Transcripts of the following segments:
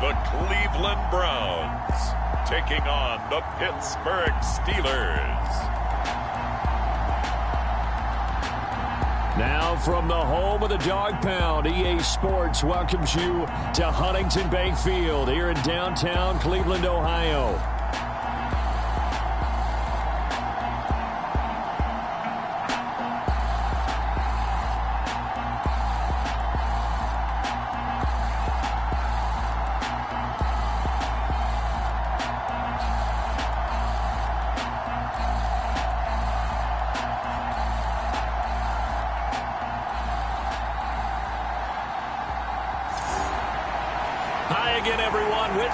the Cleveland Browns taking on the Pittsburgh Steelers. Now from the home of the Dog Pound, EA Sports welcomes you to Huntington Bank Field here in downtown Cleveland, Ohio.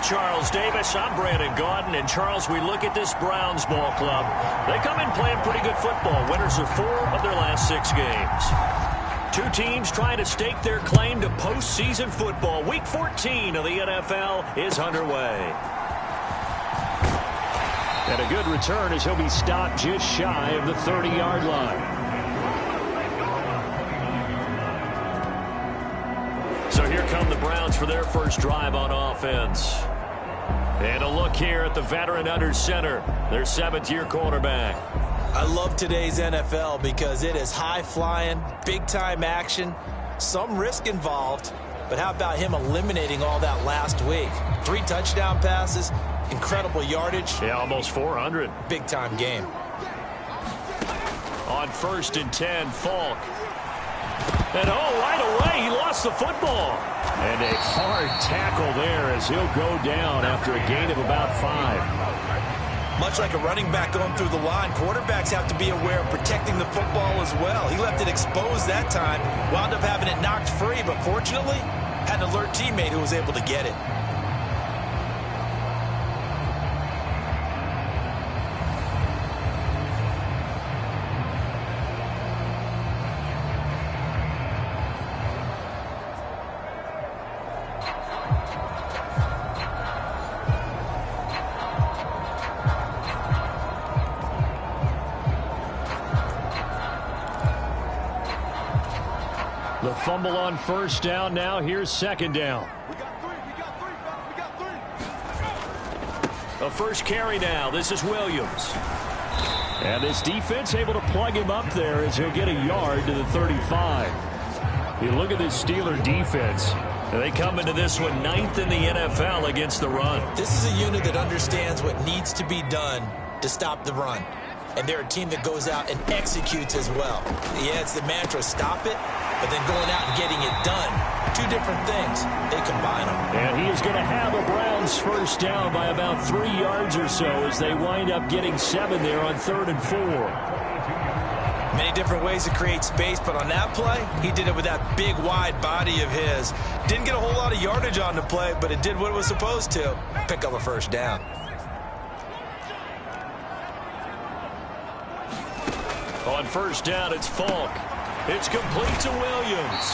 Charles Davis, I'm Brandon Gaudin, and Charles, we look at this Browns ball club. They come in playing pretty good football. Winners of 4 of their last 6 games. 2 teams trying to stake their claim to postseason football. Week 14 of the NFL is underway. And a good return as he'll be stopped just shy of the 30-yard line. So here come the Browns for their first drive on offense. And a look here at the veteran under center, their 7th-year quarterback. I love today's NFL because it is high-flying, big-time action, some risk involved. But how about him eliminating all that last week? 3 touchdown passes, incredible yardage. Yeah, almost 400. Big-time game. On 1st and 10, Falk. And right away, he lost the football. And a hard tackle there as he'll go down after a gain of about 5. Much like a running back going through the line, quarterbacks have to be aware of protecting the football as well. He left it exposed that time, wound up having it knocked free, but fortunately, had an alert teammate who was able to get it. The fumble on 1st down. Now here's 2nd down. The first carry now. This is Williams. And this defense able to plug him up there as he'll get a yard to the 35. You look at this Steeler defense. They come into this one 9th in the NFL against the run. This is a unit that understands what needs to be done to stop the run. And they're a team that goes out and executes as well. Yeah, it's the mantra, stop it, but then going out and getting it done. 2 different things. They combine them. And he is going to have a Browns first down by about 3 yards or so as they wind up getting 7 there on 3rd and 4. Many different ways to create space, but on that play, he did it with that big, wide body of his. Didn't get a whole lot of yardage on the play, but it did what it was supposed to. Pick up a first down. On 1st down, it's Falk. It's complete to Williams.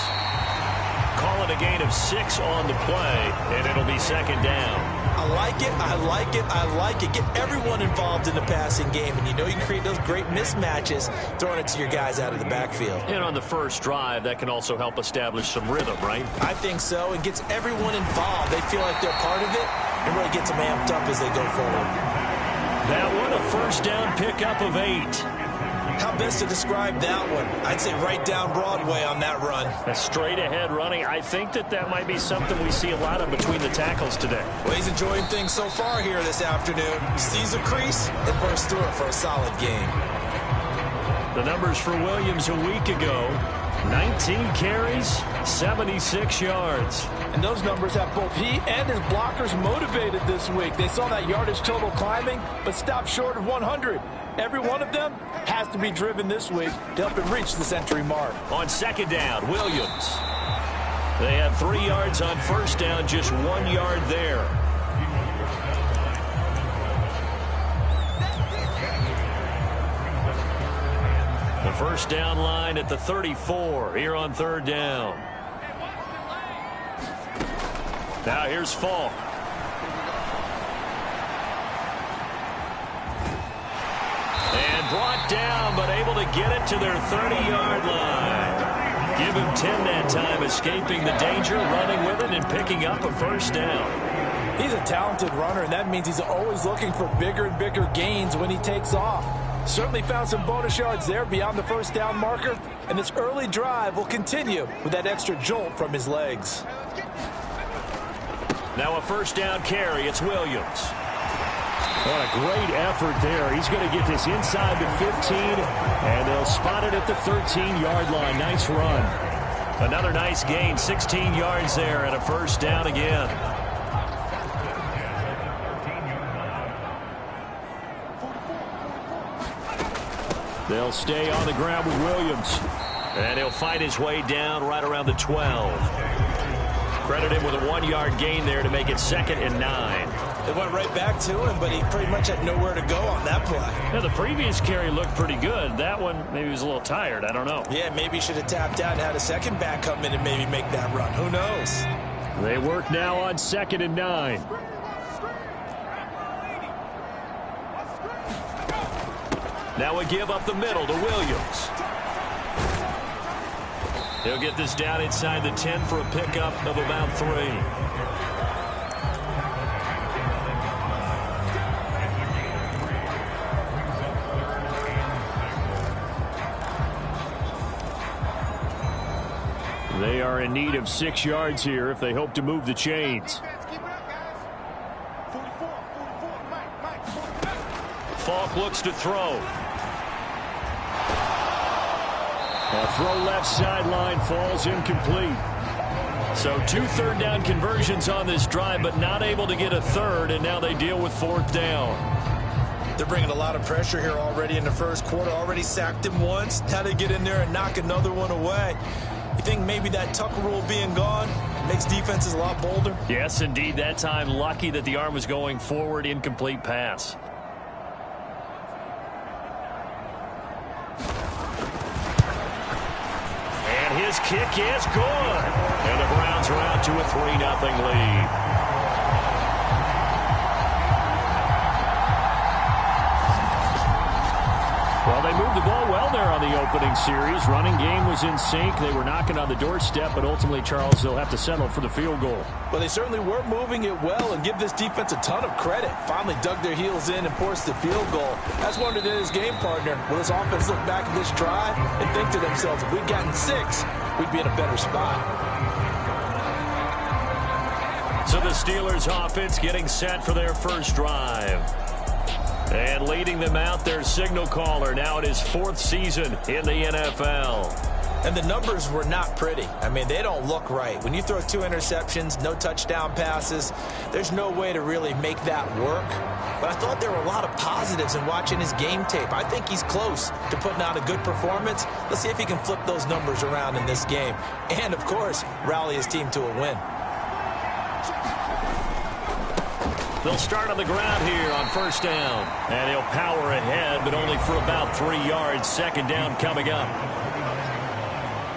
Call it a gain of 6 on the play, and it'll be 2nd down. I like it, I like it, I like it. Get everyone involved in the passing game, and you know you can create those great mismatches throwing it to your guys out of the backfield. And on the first drive, that can also help establish some rhythm, right? I think so. It gets everyone involved. They feel like they're part of it, and really gets them amped up as they go forward. That one, a first down pickup of 8. How best to describe that one? I'd say right down Broadway on that run. A straight ahead running. I think that might be something we see a lot of between the tackles today. Well, he's enjoying things so far here this afternoon. Sees a crease and bursts through it for a solid game. The numbers for Williams a week ago. 19 carries, 76 yards. And those numbers have both he and his blockers motivated this week. They saw that yardage total climbing, but stopped short of 100. Every one of them has to be driven this week to help him reach the century mark. On 2nd down, Williams. They had 3 yards on 1st down, just 1 yard there. The first down line at the 34 here on 3rd down. Now here's Falk. And brought down, but able to get it to their 30-yard line. Give him 10 that time, escaping the danger, running with it, and picking up a first down. He's a talented runner, and that means he's always looking for bigger and bigger gains when he takes off. Certainly found some bonus yards there beyond the first down marker, and this early drive will continue with that extra jolt from his legs. Now a first down carry. It's Williams. What a great effort there. He's going to get this inside the 15, and they'll spot it at the 13-yard line. Nice run. Another nice gain, 16 yards there, and a first down again. They'll stay on the ground with Williams. And he'll fight his way down right around the 12. Credit him with a 1-yard gain there to make it 2nd and 9. They went right back to him, but he pretty much had nowhere to go on that play. Now, the previous carry looked pretty good. That one, maybe he was a little tired. I don't know. Yeah, maybe he should have tapped out and had a second back come in and maybe make that run. Who knows? They work now on 2nd and 9. Now a give up the middle to Williams. He'll get this down inside the 10 for a pickup of about 3. They are in need of 6 yards here if they hope to move the chains. Falk looks to throw. A throw left sideline falls incomplete. So 2 third-down conversions on this drive, but not able to get a third, and now they deal with 4th down. They're bringing a lot of pressure here already in the first quarter. Already sacked him once. Now they get in there and knock another one away. You think maybe that Tucker rule being gone makes defenses a lot bolder? Yes, indeed. That time, lucky that the arm was going forward, incomplete pass. And his kick is good. And the Browns are out to a 3-0 lead. Well, they moved the ball well there on the opening series. Running game was in sync. They were knocking on the doorstep, but ultimately, Charles, they'll have to settle for the field goal. Well, they certainly were moving it well, and give this defense a ton of credit. Finally dug their heels in and forced the field goal. That's one of his game partner. Will this offense look back at this drive and think to themselves, if we'd gotten 6, we'd be in a better spot. So the Steelers offense getting set for their first drive. And leading them out, their signal caller, now in his 4th season in the NFL. And the numbers were not pretty. I mean, they don't look right. When you throw 2 interceptions, no touchdown passes, there's no way to really make that work. But I thought there were a lot of positives in watching his game tape. I think he's close to putting out a good performance. Let's see if he can flip those numbers around in this game. And, of course, rally his team to a win. They'll start on the ground here on first down. And he'll power ahead, but only for about 3 yards. 2nd down coming up.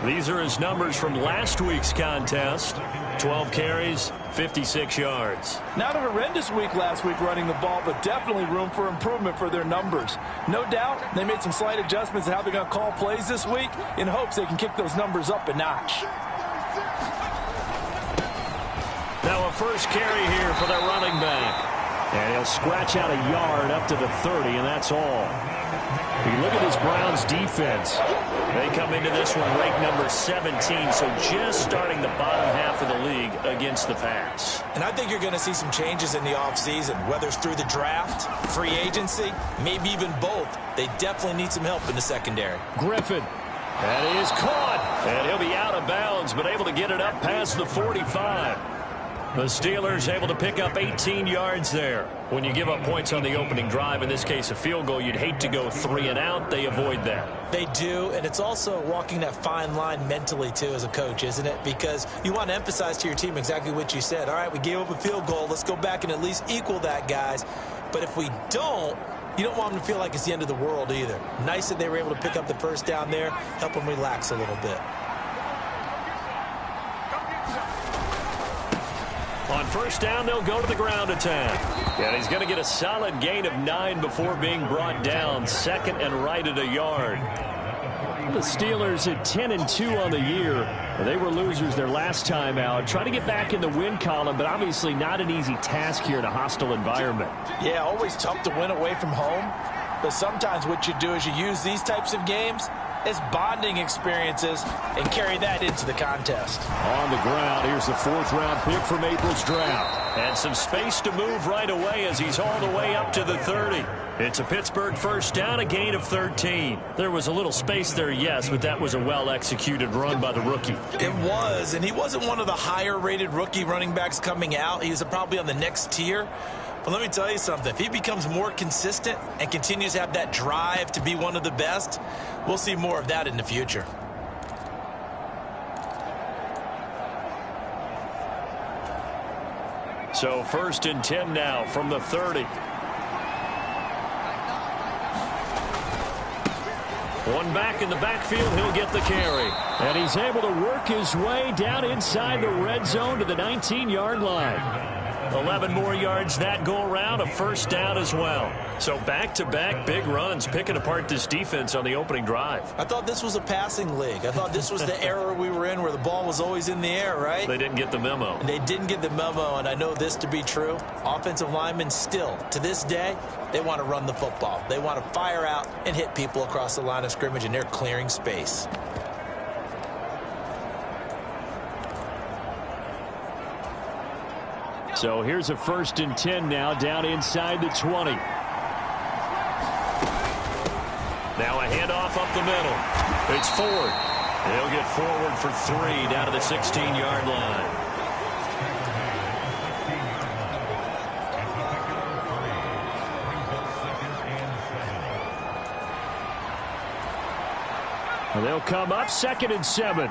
These are his numbers from last week's contest. 12 carries, 56 yards. Not a horrendous week last week running the ball, but definitely room for improvement for their numbers. No doubt they made some slight adjustments in how they're going to call plays this week in hopes they can kick those numbers up a notch. Now a first carry here for their running back. And he'll scratch out a yard up to the 30, and that's all. You look at this Browns defense. They come into this one ranked number 17, so just starting the bottom half of the league against the pass. And I think you're going to see some changes in the offseason, whether it's through the draft, free agency, maybe even both. They definitely need some help in the secondary. Griffin. That is caught. And he'll be out of bounds, but able to get it up past the 45. The Steelers able to pick up 18 yards there. When you give up points on the opening drive, in this case a field goal, you'd hate to go 3 and out. They avoid that. They do, and it's also walking that fine line mentally, too, as a coach, isn't it? Because you want to emphasize to your team exactly what you said. All right, we gave up a field goal. Let's go back and at least equal that, guys. But if we don't, you don't want them to feel like it's the end of the world either. Nice that they were able to pick up the first down there, help them relax a little bit. On first down, they'll go to the ground attack. And he's going to get a solid gain of 9 before being brought down. 2nd and right at a yard. The Steelers at 10-2 on the year. They were losers their last time out. Trying to get back in the win column, but obviously not an easy task here in a hostile environment. Yeah, always tough to win away from home. But sometimes what you do is you use these types of games as bonding experiences and carry that into the contest. On the ground, here's the 4th-round pick from April's draft. And some space to move right away as he's hauled away up to the 30. It's a Pittsburgh first down, a gain of 13. There was a little space there, yes, but that was a well-executed run by the rookie. It was, and he wasn't one of the higher-rated rookie running backs coming out. He was probably on the next tier. But let me tell you something. If he becomes more consistent and continues to have that drive to be one of the best, we'll see more of that in the future. So 1st and 10 now from the 30. One back in the backfield, he'll get the carry. And he's able to work his way down inside the red zone to the 19-yard line. 11 more yards that go around, a first down as well. So back-to-back big runs, picking apart this defense on the opening drive. I thought this was a passing league. I thought this was the era we were in where the ball was always in the air, right? They didn't get the memo. And they didn't get the memo, and I know this to be true. Offensive linemen still, to this day, they want to run the football. They want to fire out and hit people across the line of scrimmage, and they're clearing space. So here's a 1st and 10 now down inside the 20. Now a handoff up the middle. It's Ford. He'll get forward for 3 down to the 16-yard line. And they'll come up 2nd and 7.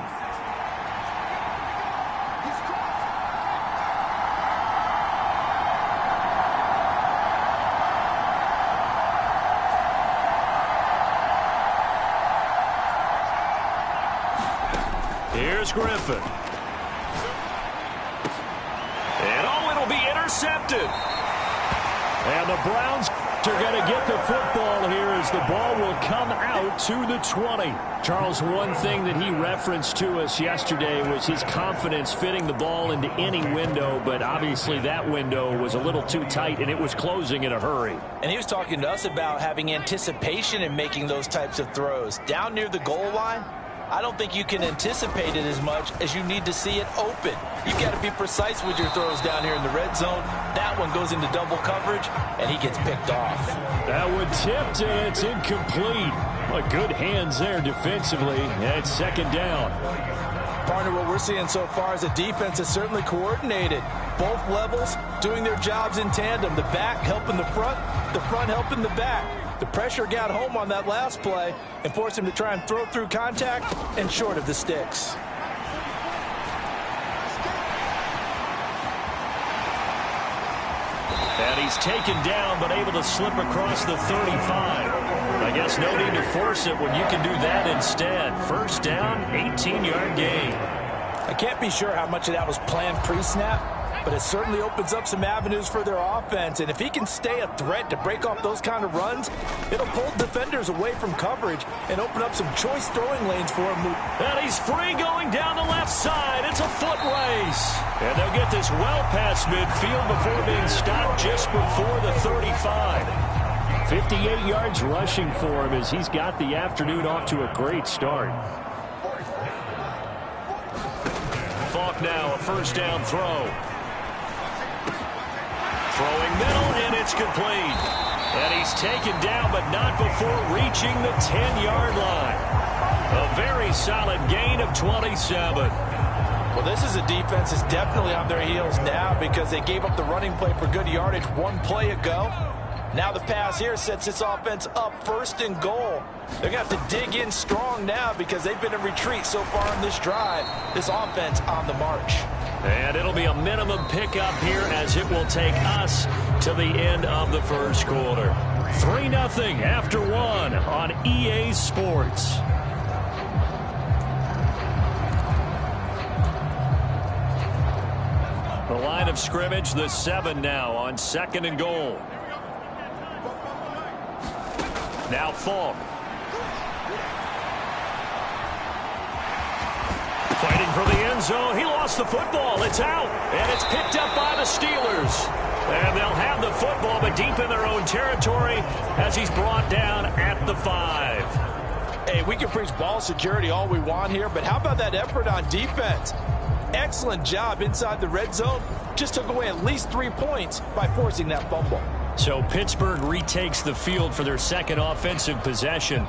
Here's Griffin. And it'll be intercepted. And the Browns are going to get the football here as the ball will come out to the 20. Charles, one thing that he referenced to us yesterday was his confidence fitting the ball into any window, but obviously that window was a little too tight and it was closing in a hurry. And he was talking to us about having anticipation in making those types of throws. Down near the goal line, I don't think you can anticipate it as much as you need to see it open. You've got to be precise with your throws down here in the red zone. That one goes into double coverage, and he gets picked off. That one tipped, and it's incomplete. Well, good hands there defensively, and it's 2nd down. Partner, what we're seeing so far is the defense is certainly coordinated. Both levels doing their jobs in tandem. The back helping the front helping the back. The pressure got home on that last play and forced him to try and throw through contact and short of the sticks. And he's taken down but able to slip across the 35. I guess no need to force it when you can do that instead. First down, 18-yard gain. I can't be sure how much of that was planned pre-snap, but it certainly opens up some avenues for their offense. And if he can stay a threat to break off those kind of runs, it'll pull defenders away from coverage and open up some choice throwing lanes for him. And he's free going down the left side. It's a foot race. And they'll get this well past midfield before being stopped just before the 35. 58 yards rushing for him as he's got the afternoon off to a great start. Falk now, a first down throw. Throwing middle, and it's complete. And he's taken down, but not before reaching the 10-yard line. A very solid gain of 27. Well, this is a defense that's definitely on their heels now because they gave up the running play for good yardage one play ago. Now the pass here sets this offense up 1st and goal. They're going to have to dig in strong now because they've been in retreat so far in this drive. This offense on the march. And it'll be a minimum pickup here as it will take us to the end of the first quarter. 3-0 after 1 on EA Sports. The line of scrimmage, the 7 now on 2nd and goal. Now Falk. Fighting for the end zone. He lost the football. It's out. And it's picked up by the Steelers. And they'll have the football, but deep in their own territory as he's brought down at the 5. Hey, we can preach ball security all we want here, but how about that effort on defense? Excellent job inside the red zone. Just took away at least 3 points by forcing that fumble. So Pittsburgh retakes the field for their second offensive possession.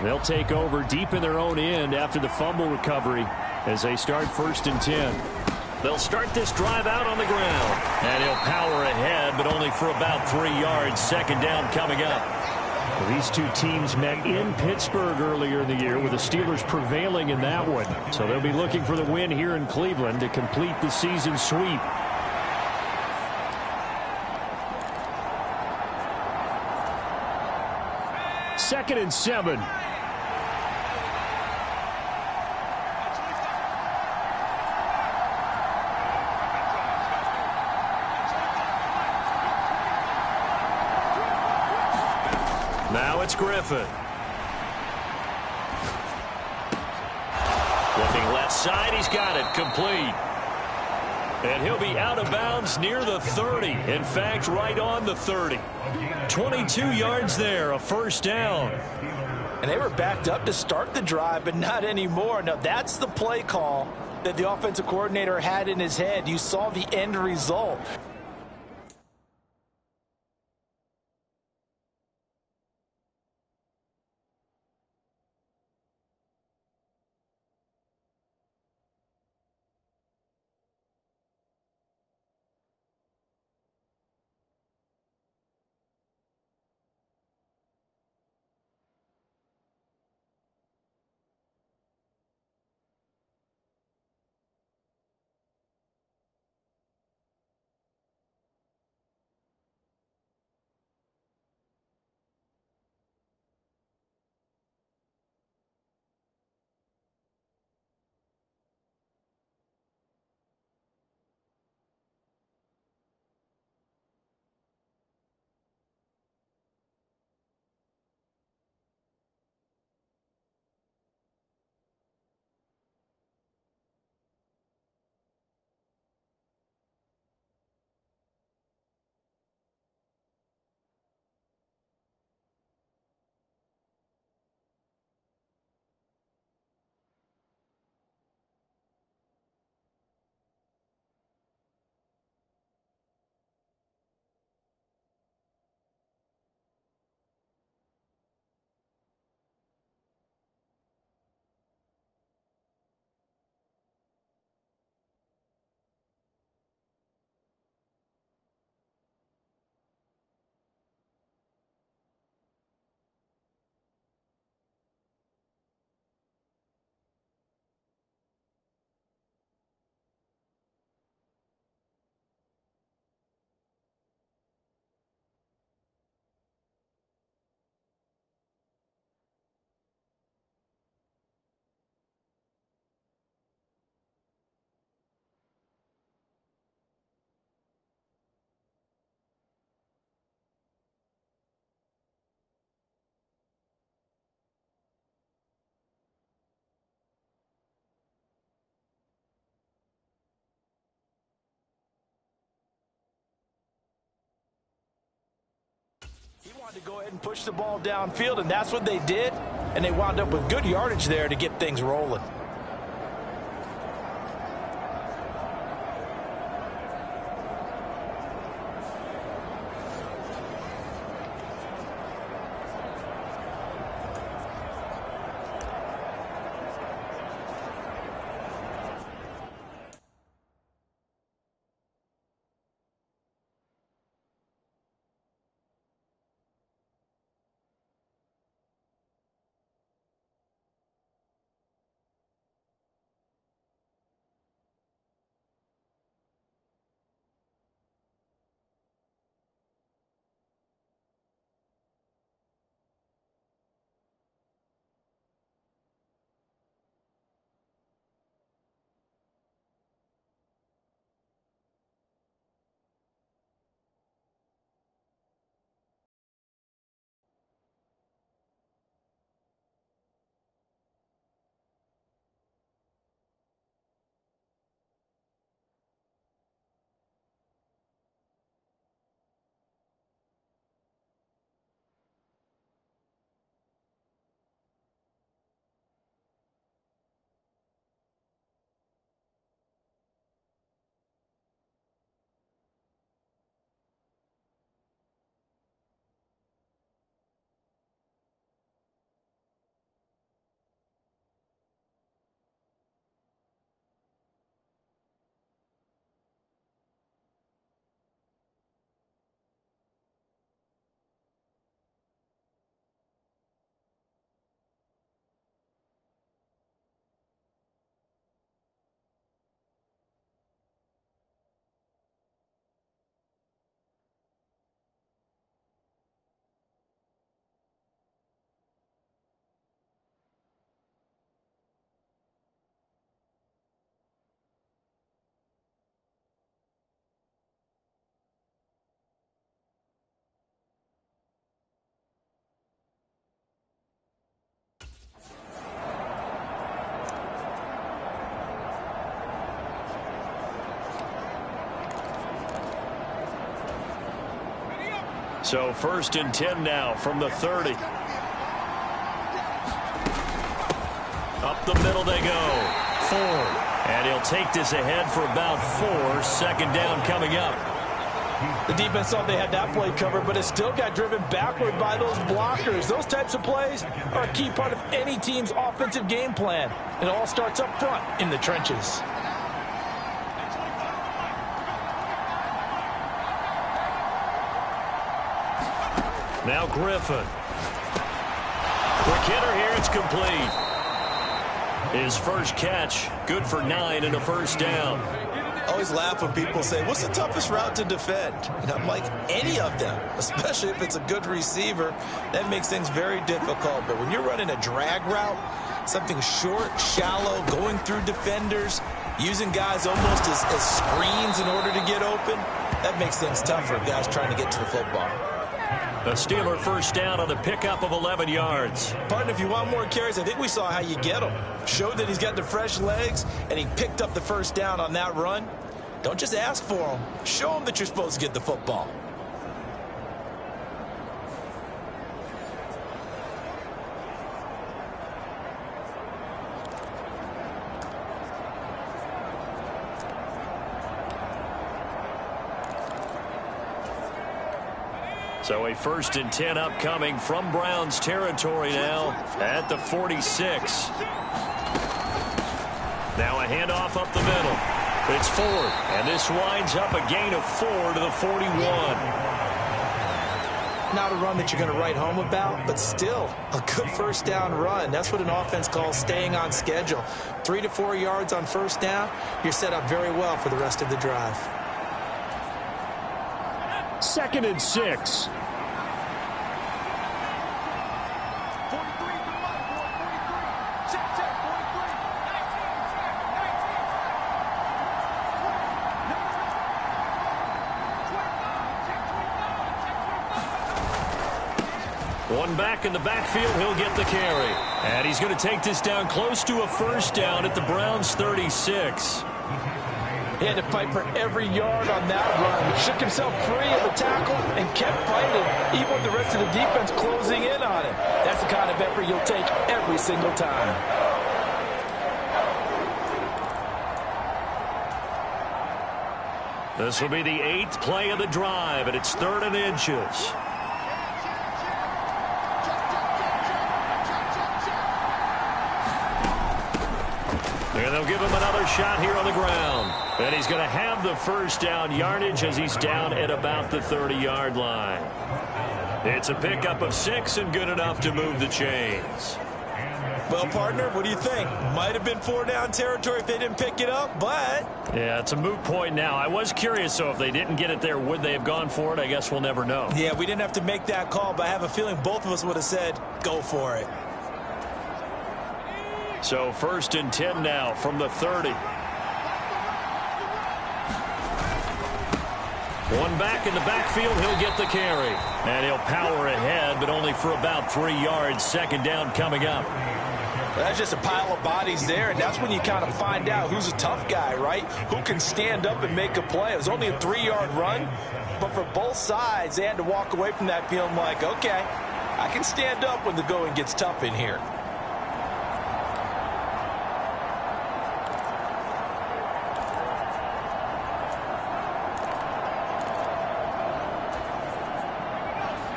They'll take over deep in their own end after the fumble recovery as they start 1st and 10. They'll start this drive out on the ground. And he'll power ahead, but only for about 3 yards. Second down coming up. Well, these two teams met in Pittsburgh earlier in the year, with the Steelers prevailing in that one. So they'll be looking for the win here in Cleveland to complete the season sweep. Second and 7. Now it's Griffin. Looking left side, he's got it complete. And he'll be out of bounds near the 30. In fact, right on the 30. 22 yards there, a first down. And they were backed up to start the drive, but not anymore. Now, that's the play call that the offensive coordinator had in his head. You saw the end result. He wanted to go ahead and push the ball downfield, and that's what they did. And they wound up with good yardage there to get things rolling. So 1st and 10 now from the 30. Up the middle they go. 4. And he'll take this ahead for about 4. 2nd down coming up. The defense thought they had that play covered, but it still got driven backward by those blockers. Those types of plays are a key part of any team's offensive game plan. It all starts up front in the trenches. Now Griffin. Quick hitter here. It's complete. His first catch, good for 9 and a 1st down. I always laugh when people say, what's the toughest route to defend? And I'm like, any of them, especially if it's a good receiver. That makes things very difficult. But when you're running a drag route, something short, shallow, going through defenders, using guys almost as screens in order to get open, that makes things tougher if guys trying to get to the football. A Steeler 1st down on the pickup of 11 yards. Partner, if you want more carries, I think we saw how you get them. Showed that he's got the fresh legs, and he picked up the 1st down on that run. Don't just ask for them. Show them that you're supposed to get the football. So a 1st and 10 upcoming from Browns territory now at the 46. Now a handoff up the middle. It's Ford, and this winds up a gain of 4 to the 41. Not a run that you're going to write home about, but still a good 1st down run. That's what an offense calls staying on schedule. 3 to 4 yards on 1st down, you're set up very well for the rest of the drive. 2nd and 6. One back in the backfield, he'll get the carry. And he's going to take this down close to a 1st down at the Browns' 36. He had to fight for every yard on that run. He shook himself free of the tackle and kept fighting, even with the rest of the defense closing in on him. That's the kind of effort you'll take every single time. This will be the 8th play of the drive, and it's 3rd and inches. And they'll give him another shot here on the ground. And he's going to have the 1st down yardage as he's down at about the 30-yard line. It's a pickup of 6 and good enough to move the chains. Well, partner, what do you think? Might have been 4-down territory if they didn't pick it up, but... Yeah, it's a moot point now. I was curious, so if they didn't get it there, would they have gone for it? I guess we'll never know. Yeah, we didn't have to make that call, but I have a feeling both of us would have said, go for it. So 1st and 10 now from the 30. One back in the backfield, he'll get the carry. And he'll power ahead, but only for about 3 yards. 2nd down coming up. That's just a pile of bodies there, and that's when you kind of find out who's a tough guy, right? Who can stand up and make a play. It was only a 3-yard run, but for both sides, they had to walk away from that feeling like, okay, I can stand up when the going gets tough in here.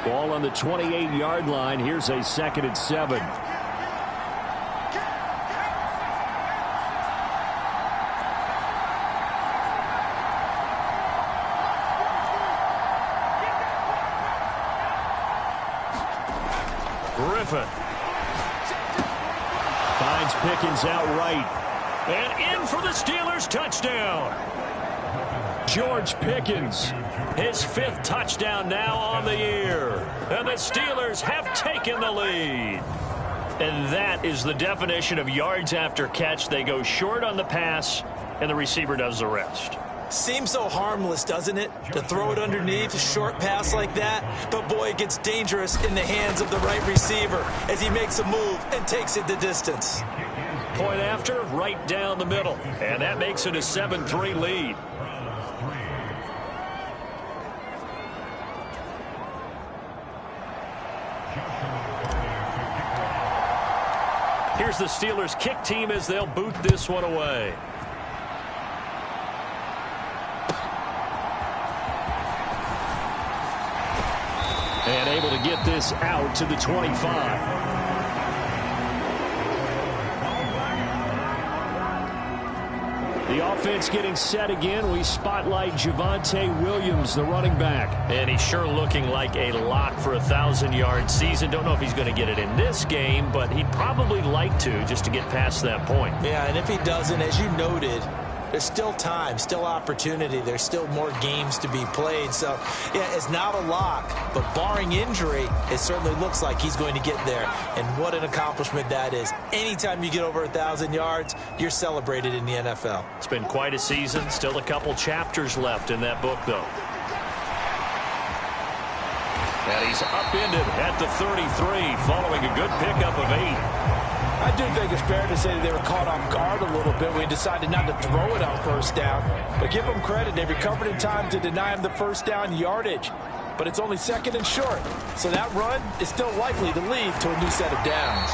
Ball on the 28-yard line. Here's a 2nd and 7. Griffin Finds Pickens outright. and in for the Steelers touchdown. George Pickens. His 5th touchdown now on the year. And the Steelers have taken the lead. And that is the definition of yards after catch. They go short on the pass, and the receiver does the rest. Seems so harmless, doesn't it? To throw it underneath, a short pass like that. But, boy, it gets dangerous in the hands of the right receiver as he makes a move and takes it the distance. Point after, right down the middle. And that makes it a 7-3 lead. Here's the Steelers kick team as they'll boot this one away. And able to get this out to the 25. The offense getting set again. We spotlight Javonte Williams, the running back. And he's sure looking like a lock for a 1,000-yard season. Don't know if he's going to get it in this game, but he'd probably like to just to get past that point. Yeah, and if he doesn't, as you noted, there's still time, still opportunity. There's still more games to be played. So, yeah, it's not a lock, but barring injury, it certainly looks like he's going to get there. And what an accomplishment that is. Anytime you get over 1,000 yards, you're celebrated in the NFL. It's been quite a season. Still a couple chapters left in that book, though. And he's upended at the 33 following a good pickup of 8. I do think it's fair to say that they were caught off guard a little bit when he decided not to throw it on first down. But give them credit. They recovered in time to deny him the first down yardage. But it's only second and short. So that run is still likely to lead to a new set of downs.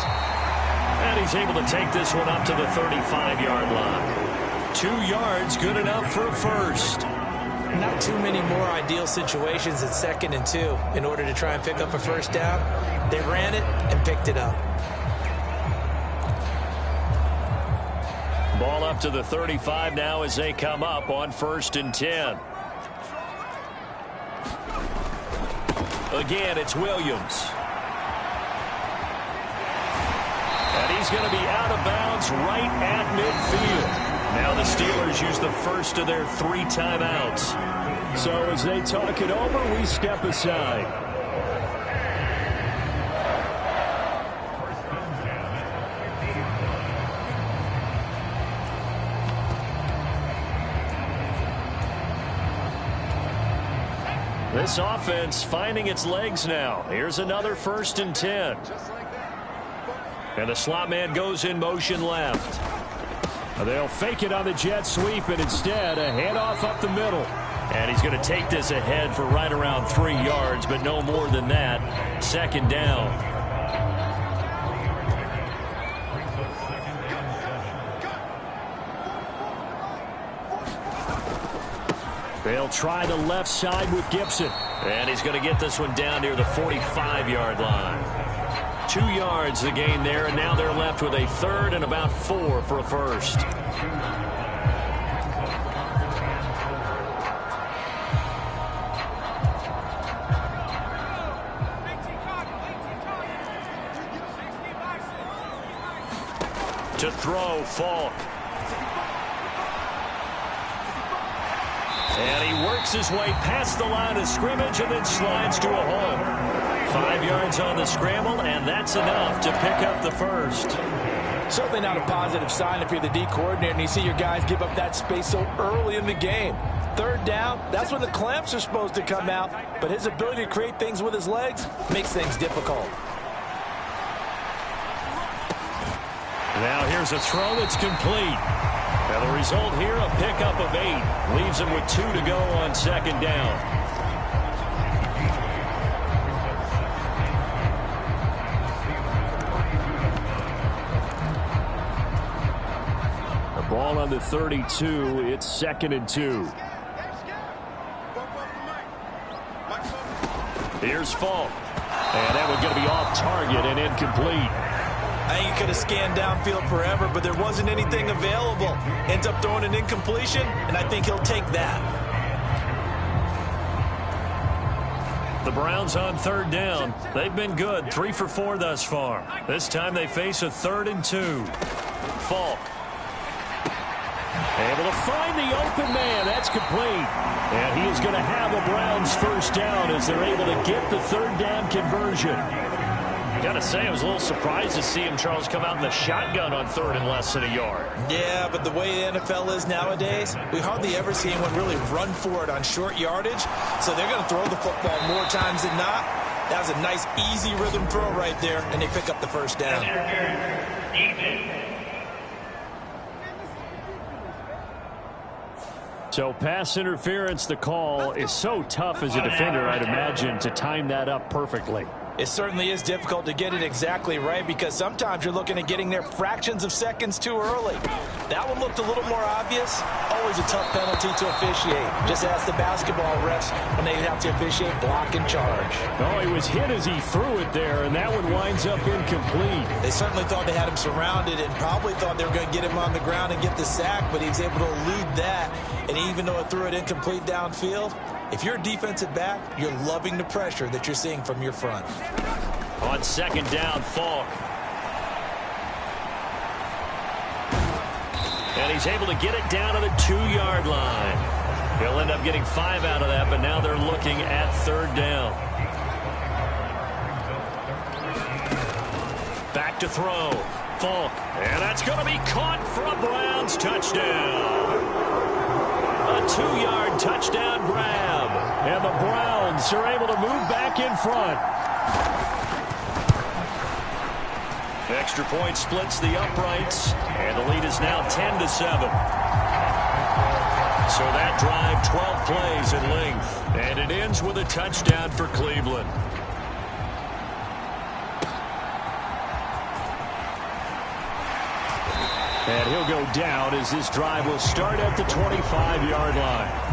And he's able to take this one up to the 35-yard line. 2 yards, good enough for a first. Not too many more ideal situations at 2nd and 2 in order to try and pick up a first down. They ran it and picked it up. Ball up to the 35 now as they come up on 1st and 10. Again, it's Williams. And he's going to be out of bounds right at midfield. Now the Steelers use the first of their 3 timeouts. So as they talk it over, we step aside. This offense finding its legs now. Here's another 1st and 10. And the slot man goes in motion left. They'll fake it on the jet sweep, and instead a handoff up the middle. And he's going to take this ahead for right around 3 yards, but no more than that. 2nd down. They'll try the left side with Gibson. And he's going to get this one down near the 45-yard line. 2 yards the gain there, and now they're left with a 3rd and about 4 for a first. To throw, Falk. And he works his way past the line of scrimmage and then slides to a hole. 5 yards on the scramble, and that's enough to pick up the first. Certainly not a positive sign if you're the D coordinator and you see your guys give up that space so early in the game. 3rd down, that's when the clamps are supposed to come out, but his ability to create things with his legs makes things difficult. Now here's a throw that's complete. Now the result here, a pickup of 8. Leaves him with 2 to go on 2nd down. The ball on the 32. It's 2nd and 2. Here's Falk. And that one's going to be off target and incomplete. I think he could have scanned downfield forever, but there wasn't anything available. Ends up throwing an incompletion, and I think he'll take that. The Browns on 3rd down. They've been good, 3 for 4 thus far. This time they face a 3rd and 2. Falk. Able to find the open man. That's complete. And he is going to have a Browns first down as they're able to get the 3rd down conversion. Gotta say, I was a little surprised to see him, Charles, come out in the shotgun on 3rd and less than a yard. Yeah, but the way the NFL is nowadays, we hardly ever see anyone really run for it on short yardage. So they're going to throw the football more times than not. That was a nice, easy rhythm throw right there, and they pick up the first down. So pass interference, the call is so tough as a defender, I'd imagine, to time that up perfectly. It certainly is difficult to get it exactly right because sometimes you're looking at getting there fractions of seconds too early. That one looked a little more obvious. Always a tough penalty to officiate. Just ask the basketball refs when they have to officiate block and charge. Oh, he was hit as he threw it there, and that one winds up incomplete. They certainly thought they had him surrounded and probably thought they were going to get him on the ground and get the sack, but he was able to elude that. And even though it threw it incomplete downfield, if you're a defensive back, you're loving the pressure that you're seeing from your front. On second down, Falk. And he's able to get it down to the 2-yard line. He'll end up getting 5 out of that, but now they're looking at third down. Back to throw. Falk. And that's going to be caught for a Browns touchdown. A 2-yard touchdown grab. And the Browns are able to move back in front. Extra point splits the uprights, and the lead is now 10-7. So that drive, 12 plays in length, and it ends with a touchdown for Cleveland. And he'll go down as this drive will start at the 25-yard line.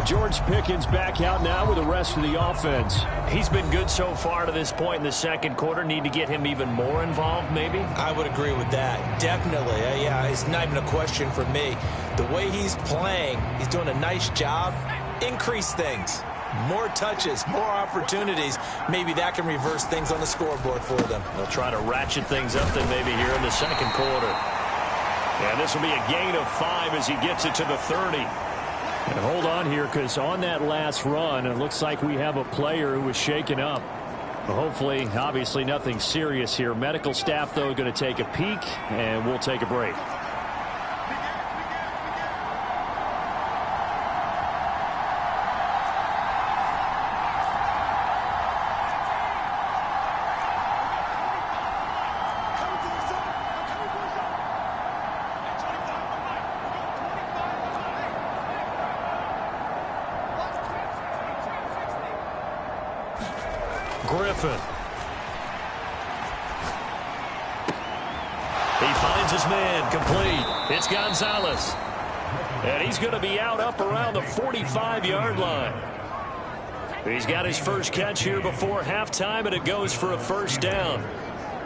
George Pickens back out now with the rest of the offense. He's been good so far to this point in the second quarter. Need to get him even more involved, maybe? I would agree with that. Definitely. Yeah, it's not even a question for me. The way he's playing, he's doing a nice job. Increase things. More touches, more opportunities. Maybe that can reverse things on the scoreboard for them. They'll try to ratchet things up then maybe here in the second quarter. And this will be a gain of 5 as he gets it to the 30. And hold on here, because on that last run, it looks like we have a player who was shaken up. Well, hopefully, obviously nothing serious here. Medical staff, though, going to take a peek, and we'll take a break. Griffin. He finds his man, complete. It's Gonzalez. And he's going to be out up around the 45-yard line. He's got his first catch here before halftime, and it goes for a first down.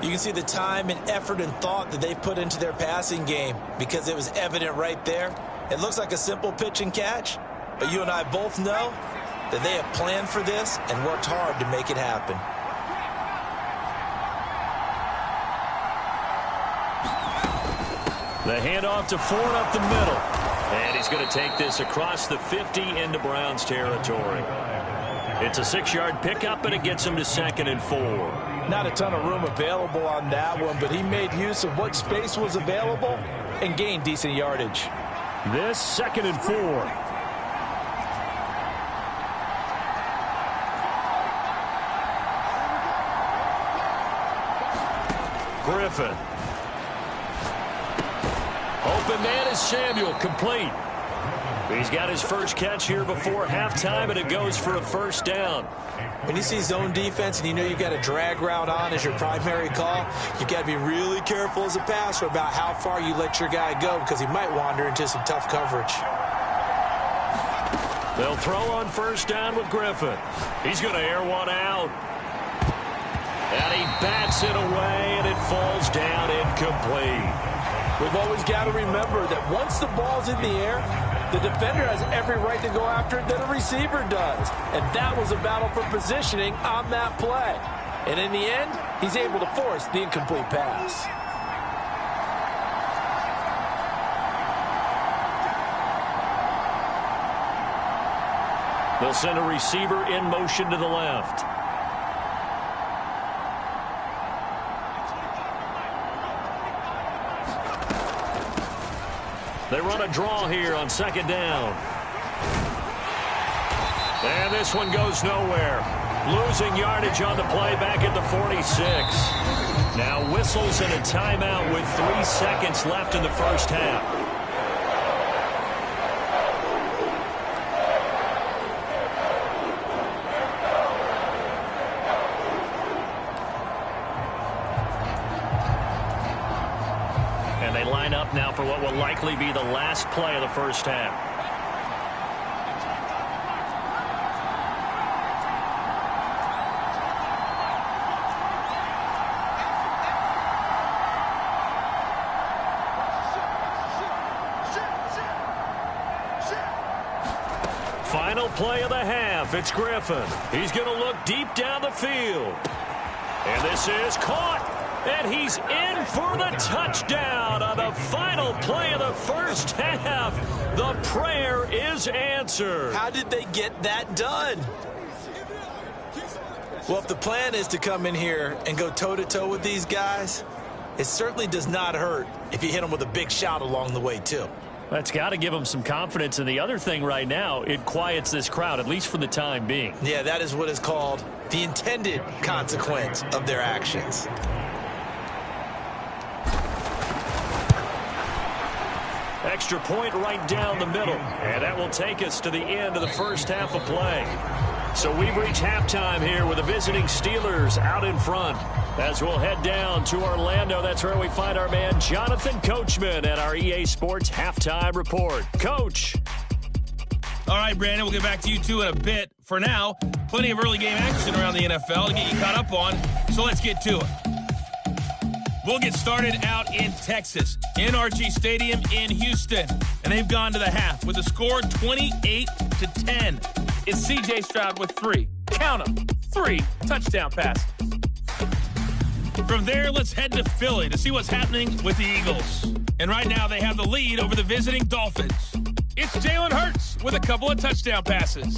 You can see the time and effort and thought that they've put into their passing game because it was evident right there. It looks like a simple pitch and catch, but you and I both know that they have planned for this and worked hard to make it happen. The handoff to Ford up the middle. And he's going to take this across the 50 into Browns territory. It's a 6-yard pickup, and it gets him to 2nd and 4. Not a ton of room available on that one, but he made use of what space was available and gained decent yardage. This 2nd and 4. Griffin. Open man is Samuel, complete. He's got his first catch here before halftime, and it goes for a first down. When you see zone defense and you know you've got a drag route on as your primary call, you've got to be really careful as a passer about how far you let your guy go because he might wander into some tough coverage. They'll throw on first down with Griffin. He's going to air one out. And he bats it away, and it falls down incomplete. We've always got to remember that once the ball's in the air, the defender has every right to go after it that a receiver does. And that was a battle for positioning on that play. And in the end, he's able to force the incomplete pass. They'll send a receiver in motion to the left. They run a draw here on 2nd down. And this one goes nowhere. Losing yardage on the play back at the 46. Now whistles and a timeout with 3 seconds left in the first half. they line up now for what will likely be the last play of the first half. Final play of the half. It's Griffin. He's going to look deep down the field. And this is caught. And he's in for the touchdown on the final play of the first half. The prayer is answered. How did they get that done? Well, if the plan is to come in here and go toe-to-toe with these guys, it certainly does not hurt if you hit them with a big shot along the way, too. That's got to give them some confidence. And the other thing right now, it quiets this crowd, at least for the time being. Yeah, that is what is called the intended consequence of their actions. Extra point right down the middle. And that will take us to the end of the first half of play. So we've reached halftime here with the visiting Steelers out in front. As we'll head down to Orlando, that's where we find our man Jonathan Coachman at our EA Sports Halftime Report. Coach. All right, Brandon, we'll get back to you two in a bit. For now, plenty of early game action around the NFL to get you caught up on, so let's get to it. We'll get started out in Texas, NRG Stadium in Houston, and they've gone to the half with a score 28-10. It's C.J. Stroud with 3. Count them, 3 touchdown passes. From there, let's head to Philly to see what's happening with the Eagles. And right now, they have the lead over the visiting Dolphins. It's Jalen Hurts with a couple of touchdown passes.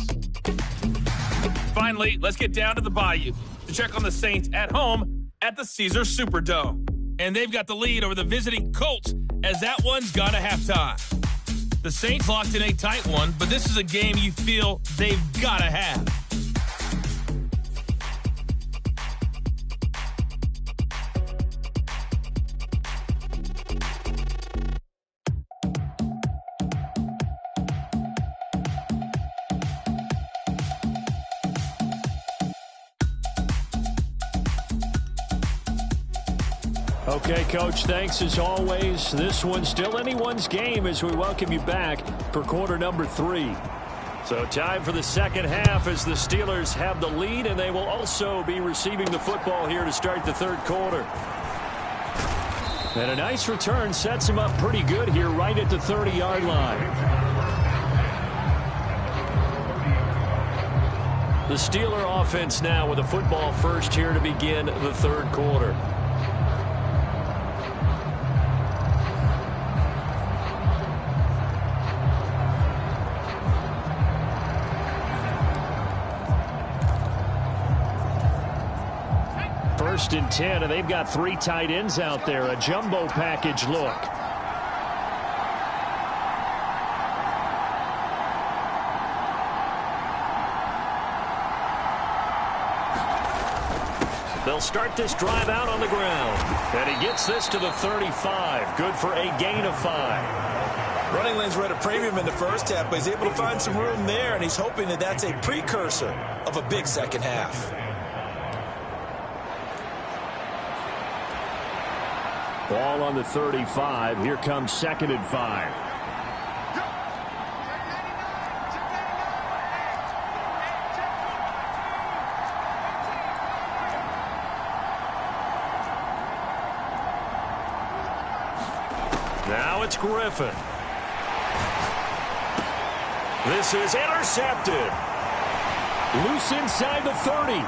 Finally, let's get down to the Bayou to check on the Saints at home at the Caesars Superdome. And they've got the lead over the visiting Colts as that one's gone to halftime. The Saints locked in a tight one, but this is a game you feel they've got to have. Okay, Coach, thanks as always. This one's still anyone's game as we welcome you back for quarter number 3. So time for the second half as the Steelers have the lead, and they will also be receiving the football here to start the third quarter. And a nice return sets him up pretty good here right at the 30-yard line. The Steeler offense now with a football first here to begin the third quarter. First and 10, and they've got 3 tight ends out there. A jumbo package look. They'll start this drive out on the ground. And he gets this to the 35. Good for a gain of 5. Running lanes were at a premium in the first half, but he's able to find some room there, and he's hoping that that's a precursor of a big second half. Ball on the 35. Here comes 2nd and 5. Now it's Griffin. This is intercepted. Loose inside the 30.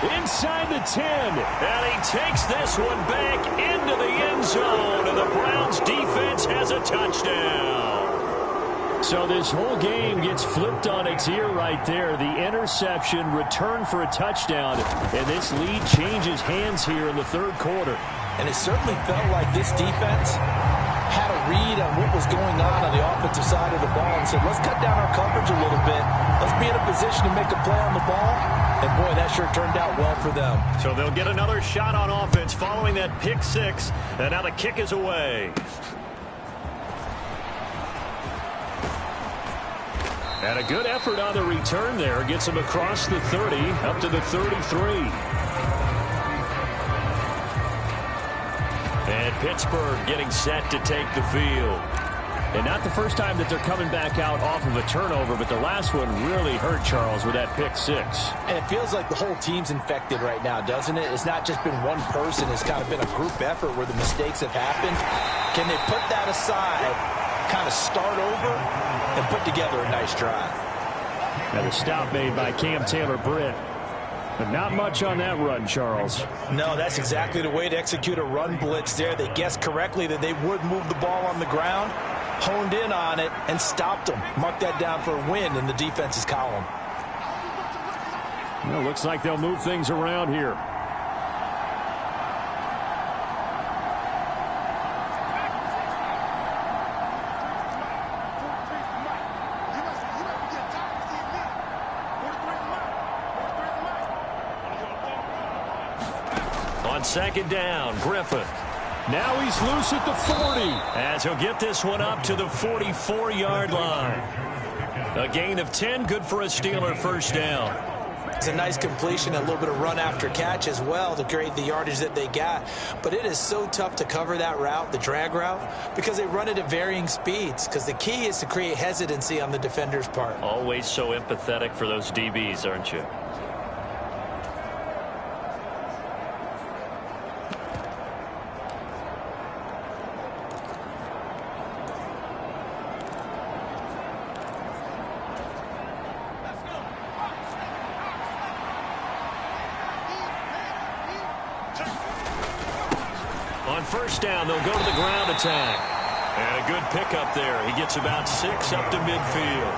Inside the 10. And he takes this one back into the end zone. And the Browns defense has a touchdown. So this whole game gets flipped on its ear right there. The interception, return for a touchdown. And this lead changes hands here in the third quarter. And it certainly felt like this defense had a read on what was going on the offensive side of the ball and said, let's cut down our coverage a little bit. Let's be in a position to make a play on the ball. And, boy, that sure turned out well for them. So they'll get another shot on offense following that pick 6. And now the kick is away. And a good effort on the return there. Gets him across the 30 up to the 33. And Pittsburgh getting set to take the field. And not the first time that they're coming back out off of a turnover, but the last one really hurt Charles with that pick six. And it feels like the whole team's infected right now, doesn't it? It's not just been one person. It's kind of been a group effort where the mistakes have happened. Can they put that aside, kind of start over, and put together a nice drive? Now the stop made by Cam Taylor-Britt. But not much on that run, Charles. No, that's exactly the way to execute a run blitz there. They guessed correctly that they would move the ball on the ground, honed in on it, and stopped them. Mark that down for a win in the defense's column. Well, looks like they'll move things around here. On second down, Griffin. Now he's loose at the 40. As he'll get this one up to the 44-yard line. A gain of 10, good for a Steeler first down. It's a nice completion, a little bit of run after catch as well to create the yardage that they got. But it is so tough to cover that route, the drag route, because they run it at varying speeds. Because the key is to create hesitancy on the defender's part. Always so empathetic for those DBs, aren't you? On first down, they'll go to the ground attack. And a good pickup there. He gets about 6 up to midfield.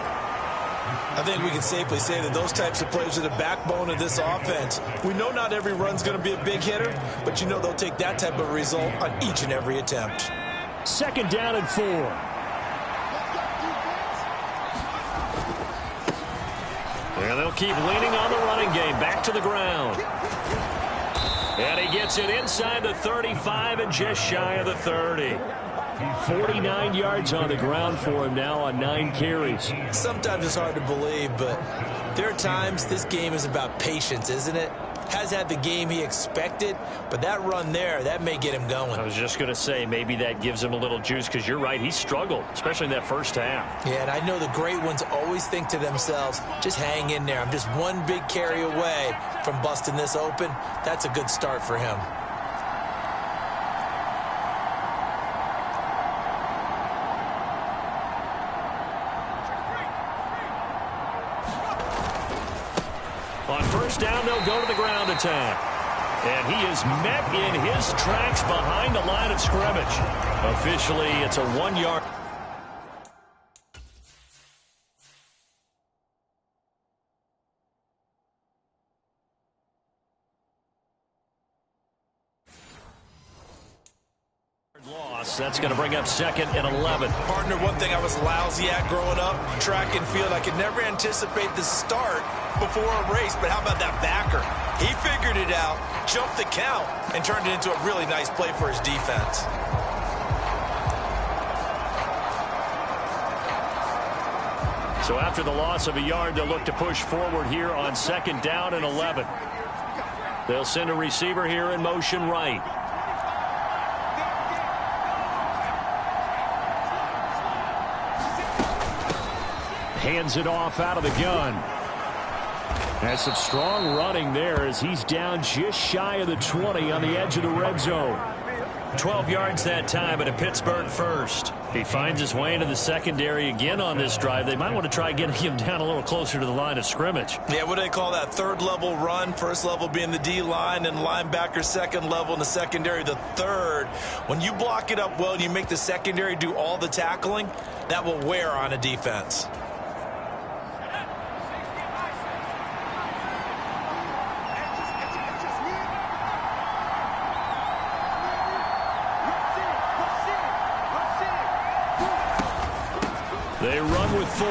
I think we can safely say that those types of plays are the backbone of this offense. We know not every run's going to be a big hitter, but you know they'll take that type of result on each and every attempt. Second down and 4. And they'll keep leaning on the running game. Back to the ground. And he gets it inside the 35 and just shy of the 30. 49 yards on the ground for him now on 9 carries. Sometimes it's hard to believe, but there are times this game is about patience, isn't it? Has had the game he expected, but that run there, that may get him going. I was just going to say, maybe that gives him a little juice, because you're right, he struggled, especially in that first half. Yeah, and I know the great ones always think to themselves, just hang in there. I'm just one big carry away from busting this open. That's a good start for him. On first down, they'll go to the ground attack. And he is met in his tracks behind the line of scrimmage. Officially, it's a 1-yard. Loss. That's going to bring up second and 11. Partner, one thing I was lousy at growing up, track and field, I could never anticipate the start before a race, but how about that backer? He figured it out, jumped the count, and turned it into a really nice play for his defense. So after the loss of a yard, they'll look to push forward here on second down and 11. They'll send a receiver here in motion right. Hands it off out of the gun. That's some strong running there as he's down just shy of the 20 on the edge of the red zone. 12 yards that time, and a Pittsburgh first. He finds his way into the secondary again on this drive. They might want to try getting him down a little closer to the line of scrimmage. Yeah, what do they call that? Third level run, first level being the D-line, and linebacker second level, and the secondary the third. When you block it up well and you make the secondary do all the tackling, that will wear on a defense. They run with Ford.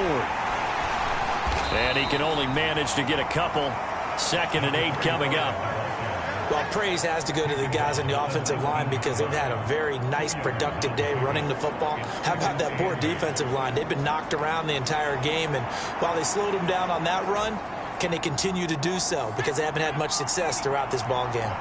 And he can only manage to get a couple. 2nd and 8 coming up. Well, praise has to go to the guys on the offensive line because they've had a very nice, productive day running the football. How about that poor defensive line? They've been knocked around the entire game, and while they slowed them down on that run, can they continue to do so? Because they haven't had much success throughout this ball game.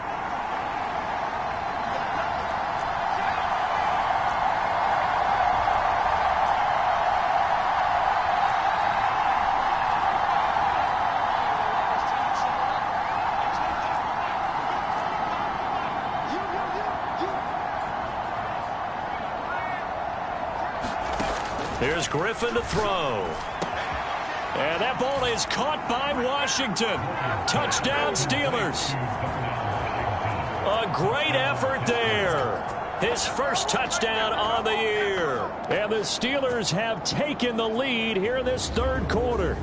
Here's Griffin to throw. And that ball is caught by Washington. Touchdown, Steelers. A great effort there. His first touchdown on the year. And the Steelers have taken the lead here in this third quarter.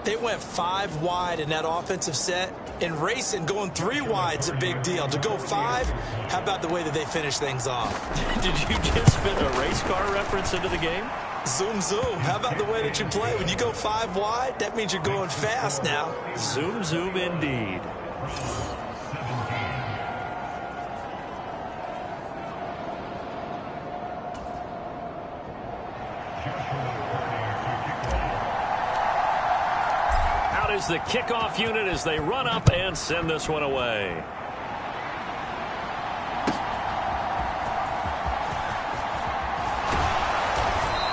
They went 5 wide in that offensive set. And racing, going 3 wide is a big deal. To go 5, how about the way that they finish things off? Did you just fit a race car reference into the game? Zoom, zoom. How about the way that you play? When you go 5 wide, that means you're going fast now. Zoom, zoom indeed. Out is the kickoff unit as they run up and send this one away.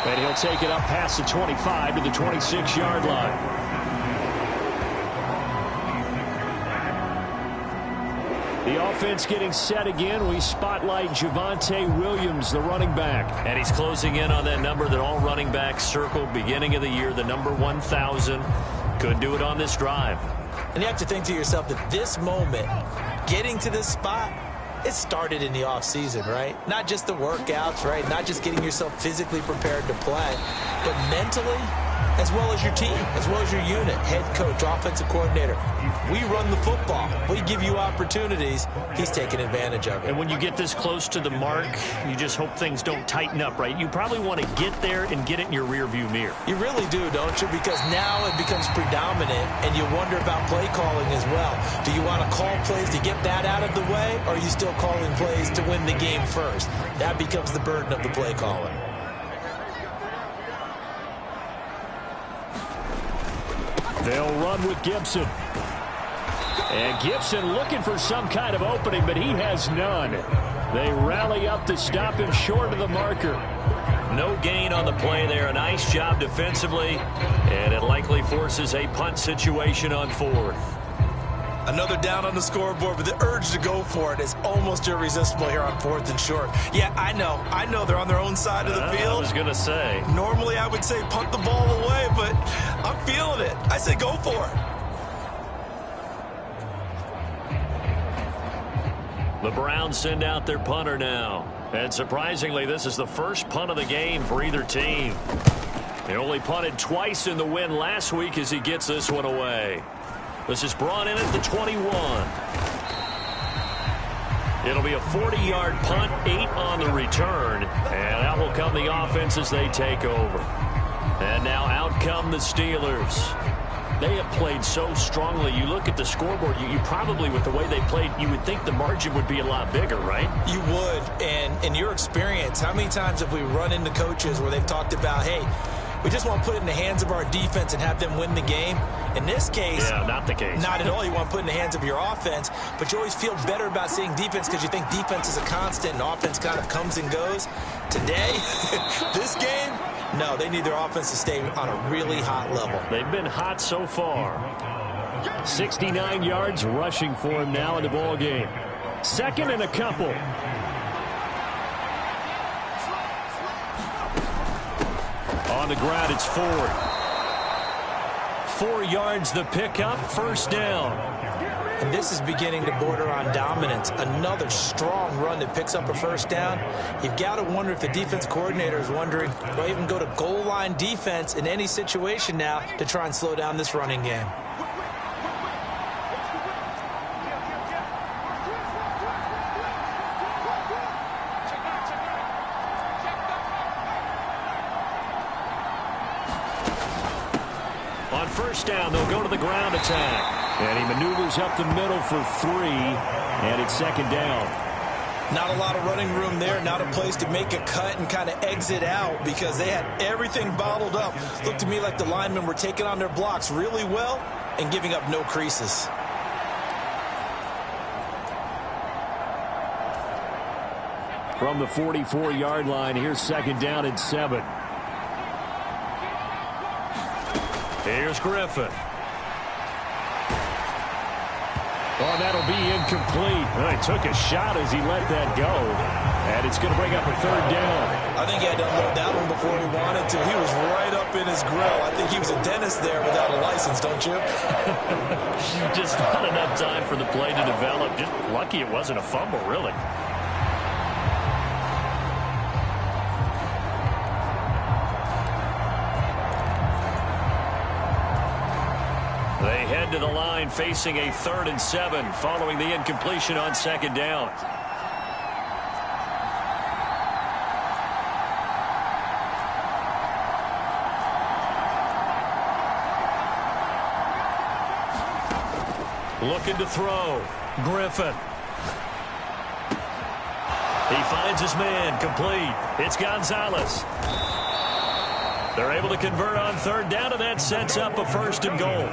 And he'll take it up past the 25 to the 26-yard line. The offense getting set again. We spotlight Javonte Williams, the running back. And he's closing in on that number that all running backs circled beginning of the year, the number 1,000. Couldn't do it on this drive. And you have to think to yourself that this moment, getting to this spot, it started in the offseason, right? Not just the workouts, right? Not just getting yourself physically prepared to play, but mentally, as well as your team, as well as your unit, head coach, offensive coordinator. We run the football. We give you opportunities. He's taking advantage of it. And when you get this close to the mark, you just hope things don't tighten up, right? You probably want to get there and get it in your rearview mirror. You really do, don't you? Because now it becomes predominant, and you wonder about play calling as well. Do you want to call plays to get that out of the way, or are you still calling plays to win the game first? That becomes the burden of the play calling. They'll run with Gibson. And Gibson looking for some kind of opening, but he has none. They rally up to stop him short of the marker. No gain on the play there. A nice job defensively, and it likely forces a punt situation on 4th. Another down on the scoreboard, but the urge to go for it is almost irresistible here on 4th and short. Yeah, I know they're on their own side of the field. I was going to say. Normally I would say punt the ball away, but I'm feeling it. I say go for it. The Browns send out their punter now. And surprisingly, this is the first punt of the game for either team. He only punted twice in the win last week as he gets this one away. This is brought in at the 21. It'll be a 40-yard punt, 8 on the return. And out will come the offense as they take over. And now out come the Steelers. They have played so strongly. You look at the scoreboard, you probably, with the way they played, you would think the margin would be a lot bigger, right? You would. And in your experience, how many times have we run into coaches where they've talked about, hey, we just want to put it in the hands of our defense and have them win the game? In this case, yeah, not the case. Not at all. You want to put it in the hands of your offense, but you always feel better about seeing defense because you think defense is a constant and offense kind of comes and goes. Today, this game, no, they need their offense to stay on a really hot level. They've been hot so far. 69 yards rushing for him now in the ball game. 2nd and a couple. On the ground, it's Ford. 4 yards the pickup, 1st down. And this is beginning to border on dominance. Another strong run that picks up a 1st down. You've got to wonder if the defense coordinator is wondering, do I even go to goal line defense in any situation now to try and slow down this running game? On 1st down, they'll go to the ground attack. And he maneuvers up the middle for 3, and it's 2nd down. Not a lot of running room there, not a place to make a cut and kind of exit out because they had everything bottled up. Looked to me like the linemen were taking on their blocks really well and giving up no creases. From the 44-yard line, here's 2nd down and 7. Here's Griffin. Oh, that'll be incomplete. Well, he took a shot as he let that go. And it's going to bring up a third down. I think he had to unload that one before he wanted to. He was right up in his grill. I think he was a dentist there without a license, don't you? Just not enough time for the play to develop. Just lucky it wasn't a fumble, really. They head to the line facing a 3rd and 7 following the incompletion on 2nd down. Looking to throw. Griffin. He finds his man. Complete. It's Gonzalez. They're able to convert on 3rd down, and that sets up a 1st and goal.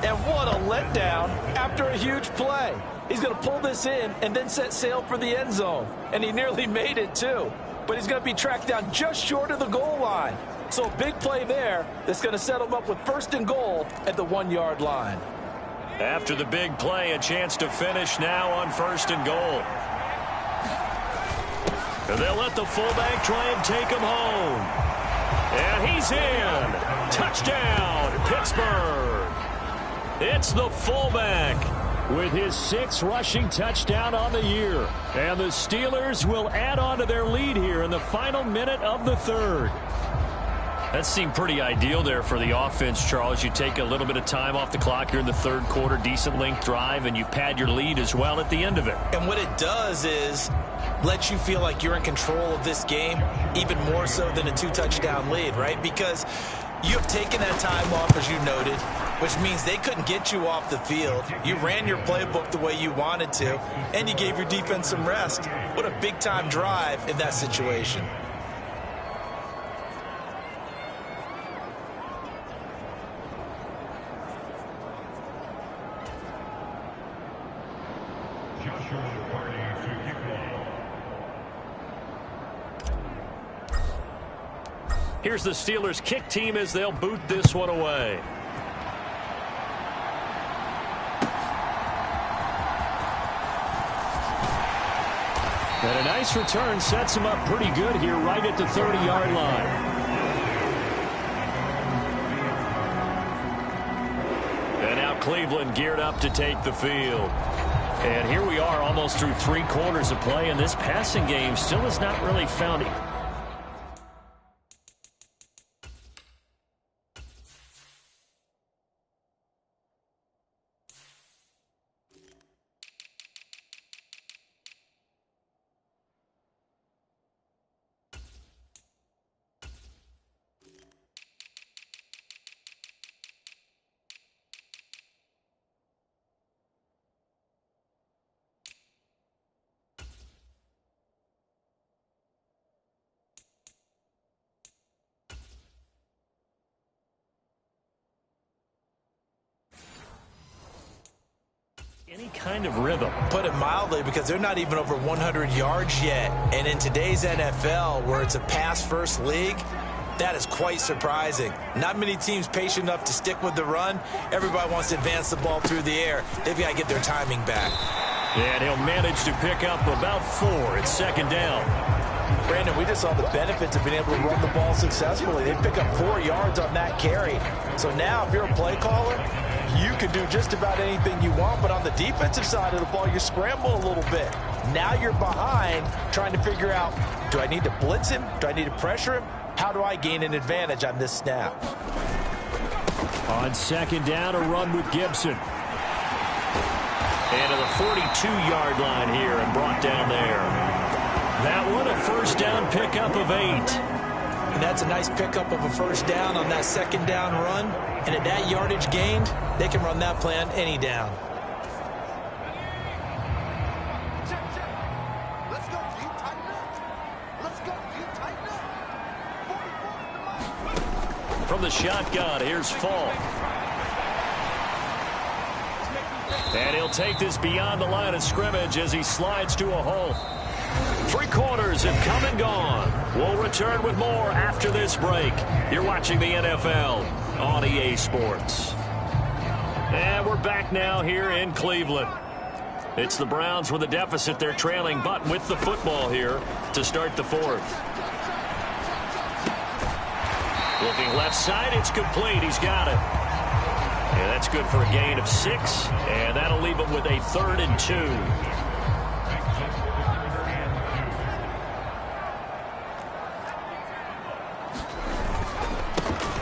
And what a letdown after a huge play. He's going to pull this in and then set sail for the end zone. And he nearly made it, too. But he's going to be tracked down just short of the goal line. So a big play there that's going to set him up with 1st and goal at the 1-yard line. After the big play, a chance to finish now on 1st and goal. And they'll let the fullback try and take him home. And he's in. Touchdown, Pittsburgh. It's the fullback with his 6th rushing touchdown on the year. And the Steelers will add on to their lead here in the final minute of the 3rd. That seemed pretty ideal there for the offense, Charles. You take a little bit of time off the clock here in the 3rd quarter, decent length drive, and you pad your lead as well at the end of it. And what it does is let you feel like you're in control of this game, even more so than a 2-touchdown lead, right? Because you have taken that time off, as you noted, which means they couldn't get you off the field. You ran your playbook the way you wanted to, and you gave your defense some rest. What a big-time drive in that situation. Here's the Steelers kick team as they'll boot this one away. And a nice return sets him up pretty good here right at the 30-yard line. And now Cleveland geared up to take the field. And here we are almost through 3 quarters of play, and this passing game still has not really found it. Any kind of rhythm. Put it mildly, because they're not even over 100 yards yet. And in today's NFL, where it's a pass-first league, that is quite surprising. Not many teams patient enough to stick with the run. Everybody wants to advance the ball through the air. They've got to get their timing back. And he'll manage to pick up about 4. It's 2nd down. Brandon, we just saw the benefits of being able to run the ball successfully. They pick up 4 yards on that carry. So now, if you're a play caller, you can do just about anything you want, but on the defensive side of the ball, you scramble a little bit. Now you're behind trying to figure out, do I need to blitz him? Do I need to pressure him? How do I gain an advantage on this snap? On 2nd down, a run with Gibson. And to the 42-yard line here and brought down there. That one, a 1st down pickup of 8. And that's a nice pickup of a 1st down on that 2nd down run. And at that yardage gained, they can run that play on any down. Let's go. You tighten up. Let's go. You tighten up. From the shotgun, here's Fall. And he'll take this beyond the line of scrimmage as he slides to a hole. 3 quarters have come and gone. We'll return with more after this break. You're watching the NFL on EA Sports. And we're back now here in Cleveland. It's the Browns with a deficit. They're trailing, but with the football here to start the fourth. Looking left side, it's complete. He's got it. And that's good for a gain of 6, and that'll leave him with a 3rd and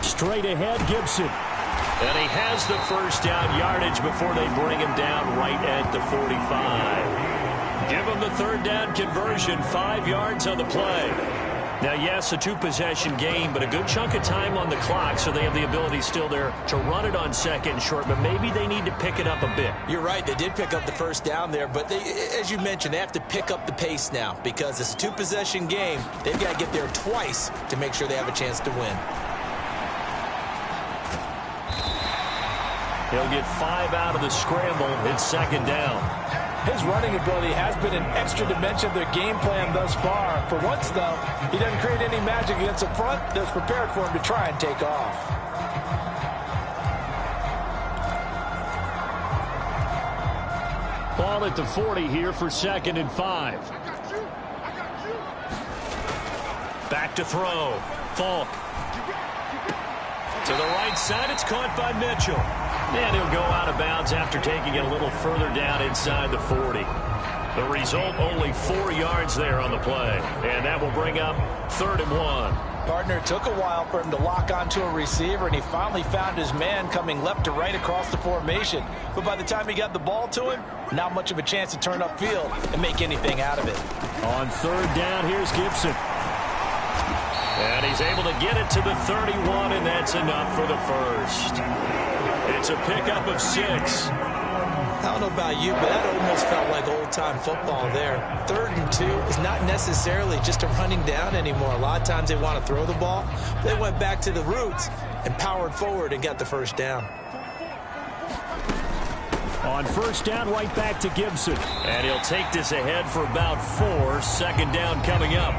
2. Straight ahead, Gibson. And he has the first down yardage before they bring him down right at the 45. Give him the 3rd down conversion, 5 yards on the play. Now, yes, a 2-possession game, but a good chunk of time on the clock, so they have the ability still there to run it on 2nd and short, but maybe they need to pick it up a bit. You're right. They did pick up the first down there, but they, as you mentioned, they have to pick up the pace now because it's a 2-possession game. They've got to get there twice to make sure they have a chance to win. He'll get 5 out of the scramble. It's 2nd down. His running ability has been an extra dimension of their game plan thus far. For once, though, he doesn't create any magic against the front that's prepared for him to try and take off. Ball at the 40 here for 2nd and 5. Back to throw. Falk. To the right side, it's caught by Mitchell. And he'll go out of bounds after taking it a little further down inside the 40. The result, only 4 yards there on the play. And that will bring up 3rd and 1. Partner, it took a while for him to lock onto a receiver, and he finally found his man coming left to right across the formation. But by the time he got the ball to him, not much of a chance to turn upfield and make anything out of it. On 3rd down, here's Gibson. And he's able to get it to the 31, and that's enough for the first. It's a pickup of 6. I don't know about you, but that almost felt like old-time football there. 3rd and 2 is not necessarily just a running down anymore. A lot of times they want to throw the ball. They went back to the roots and powered forward and got the first down. On 1st down, right back to Gibson. And he'll take this ahead for about 4. 2nd down coming up.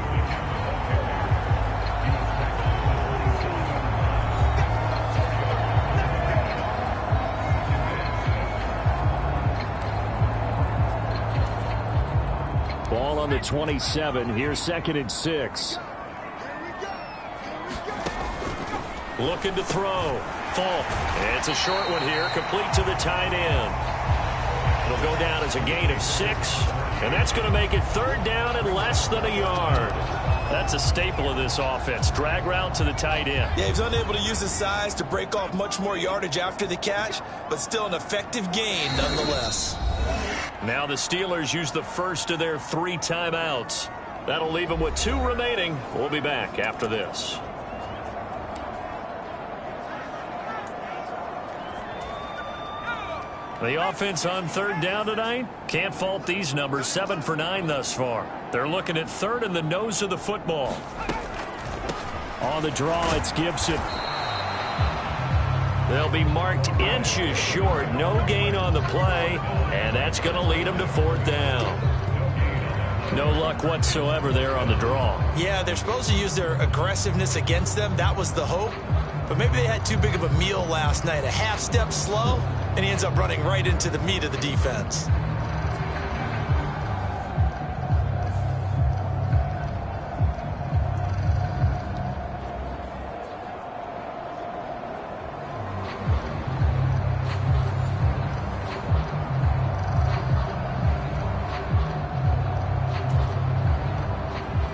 Ball on the 27. Here's 2nd and 6. Looking to throw. Falk. It's a short one here, complete to the tight end. It'll go down as a gain of 6, and that's going to make it 3rd down and less than a yard. That's a staple of this offense. Drag route to the tight end. Yeah, he was unable to use his size to break off much more yardage after the catch, but still an effective gain nonetheless. Now the Steelers use the first of their 3 timeouts. That'll leave them with 2 remaining. We'll be back after this. The offense on 3rd down tonight, can't fault these numbers. 7 for 9 thus far. They're looking at 3rd in the nose of the football. On the draw, it's Gibson. They'll be marked inches short. No gain on the play, and that's going to lead them to 4th down. No luck whatsoever there on the draw. Yeah, they're supposed to use their aggressiveness against them. That was the hope. But maybe they had too big of a meal last night. A half step slow, and he ends up running right into the meat of the defense.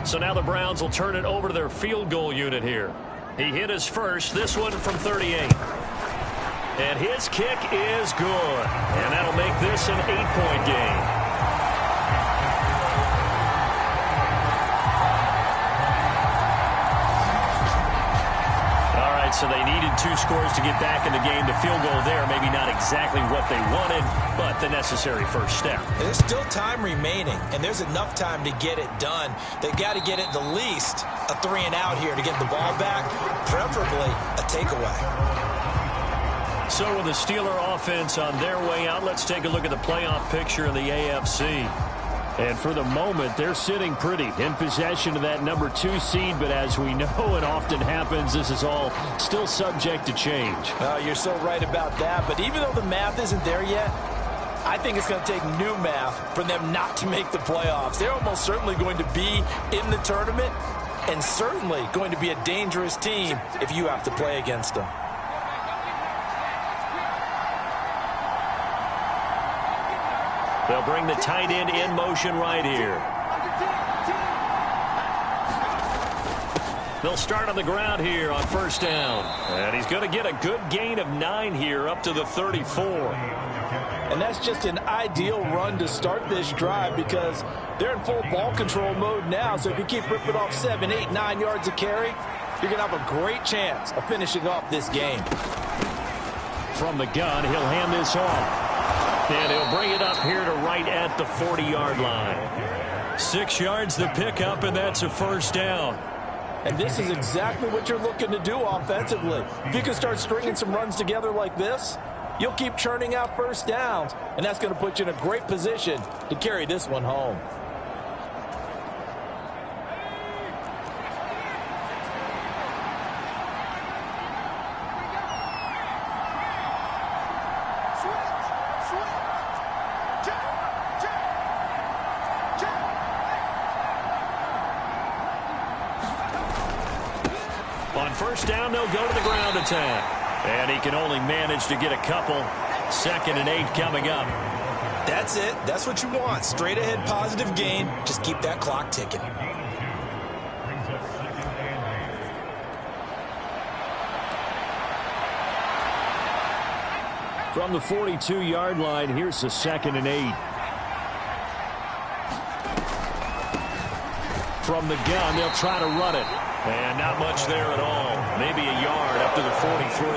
So now the Browns will turn it over to their field goal unit here. He hit his first, this one from 38. And his kick is good. And that'll make this an 8-point game. So they needed 2 scores to get back in the game. The field goal there, maybe not exactly what they wanted, but the necessary first step. There's still time remaining, and there's enough time to get it done. They've got to get it the least a 3 and out here to get the ball back, preferably a takeaway. So with the Steeler offense on their way out, let's take a look at the playoff picture in the AFC. And for the moment, they're sitting pretty in possession of that number 2 seed. But as we know it often happens, this is all still subject to change. You're so right about that. But even though the math isn't there yet, I think it's going to take new math for them not to make the playoffs. They're almost certainly going to be in the tournament and certainly going to be a dangerous team if you have to play against them. They'll bring the tight end in motion right here. They'll start on the ground here on first down. And he's going to get a good gain of 9 here up to the 34. And that's just an ideal run to start this drive because they're in full ball control mode now. So if you keep ripping off 7, 8, 9 yards of carry, you're going to have a great chance of finishing off this game. From the gun, he'll hand this off. And he'll bring it up here to right at the 40-yard line. 6 yards the pickup, and that's a first down. And this is exactly what you're looking to do offensively. If you can start stringing some runs together like this, you'll keep churning out first downs, and that's going to put you in a great position to carry this one home. On first down, they'll go to the ground attack. And he can only manage to get a couple. 2nd and 8 coming up. That's it. That's what you want. Straight ahead positive gain. Just keep that clock ticking. From the 42-yard line, here's the 2nd and 8. From the gun, they'll try to run it. And not much there at all. Maybe a yard up to the 43.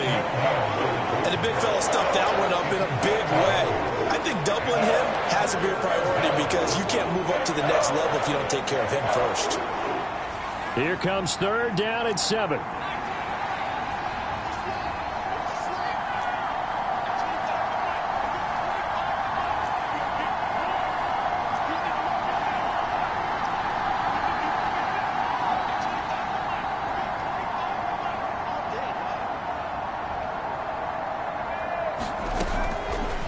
And the big fella stuffed that one up in a big way. I think doubling him has to be a priority because you can't move up to the next level if you don't take care of him first. Here comes 3rd down and 7.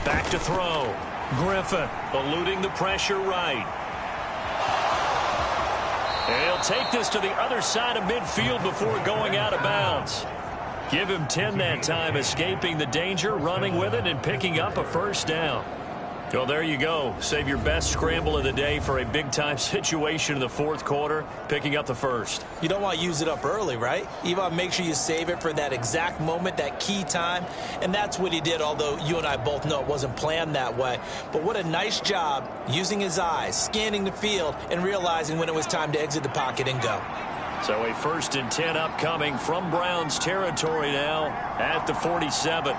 Back to throw. Griffin eluding the pressure right. He'll take this to the other side of midfield before going out of bounds. Give him 10 that time, escaping the danger, running with it, and picking up a first down. Well, there you go. Save your best scramble of the day for a big-time situation in the 4th quarter, picking up the first. You don't want to use it up early, right? You want to make sure you save it for that exact moment, that key time. And that's what he did, although you and I both know it wasn't planned that way. But what a nice job using his eyes, scanning the field, and realizing when it was time to exit the pocket and go. So a 1st and 10 upcoming from Browns territory now at the 47.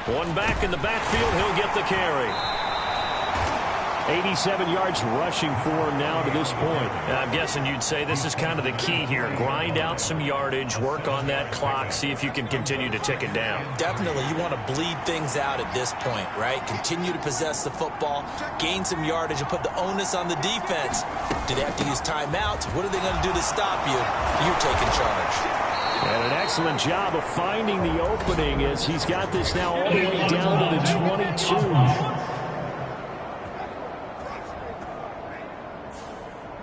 One back in the backfield, he'll get the carry. 87 yards rushing for him now to this point. I'm guessing you'd say this is kind of the key here. Grind out some yardage, work on that clock, see if you can continue to tick it down. Definitely, you want to bleed things out at this point, right? Continue to possess the football, gain some yardage, and put the onus on the defense. Do they have to use timeouts? What are they going to do to stop you? You're taking charge. And an excellent job of finding the opening as he's got this now all the way down to the 22.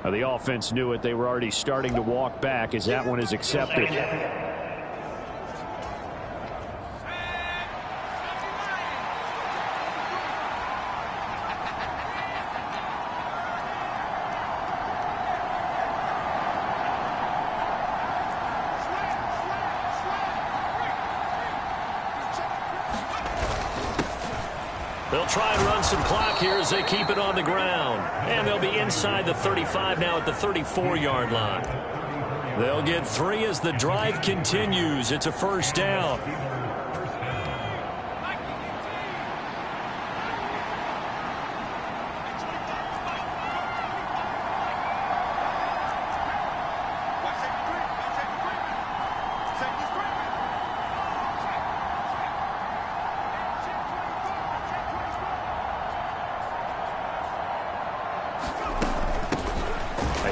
Now the offense knew it. They were already starting to walk back as that one is accepted. They'll try and run some clock here as they keep it on the ground. And they'll be inside the 35 now at the 34-yard line. They'll get 3 as the drive continues. It's a first down.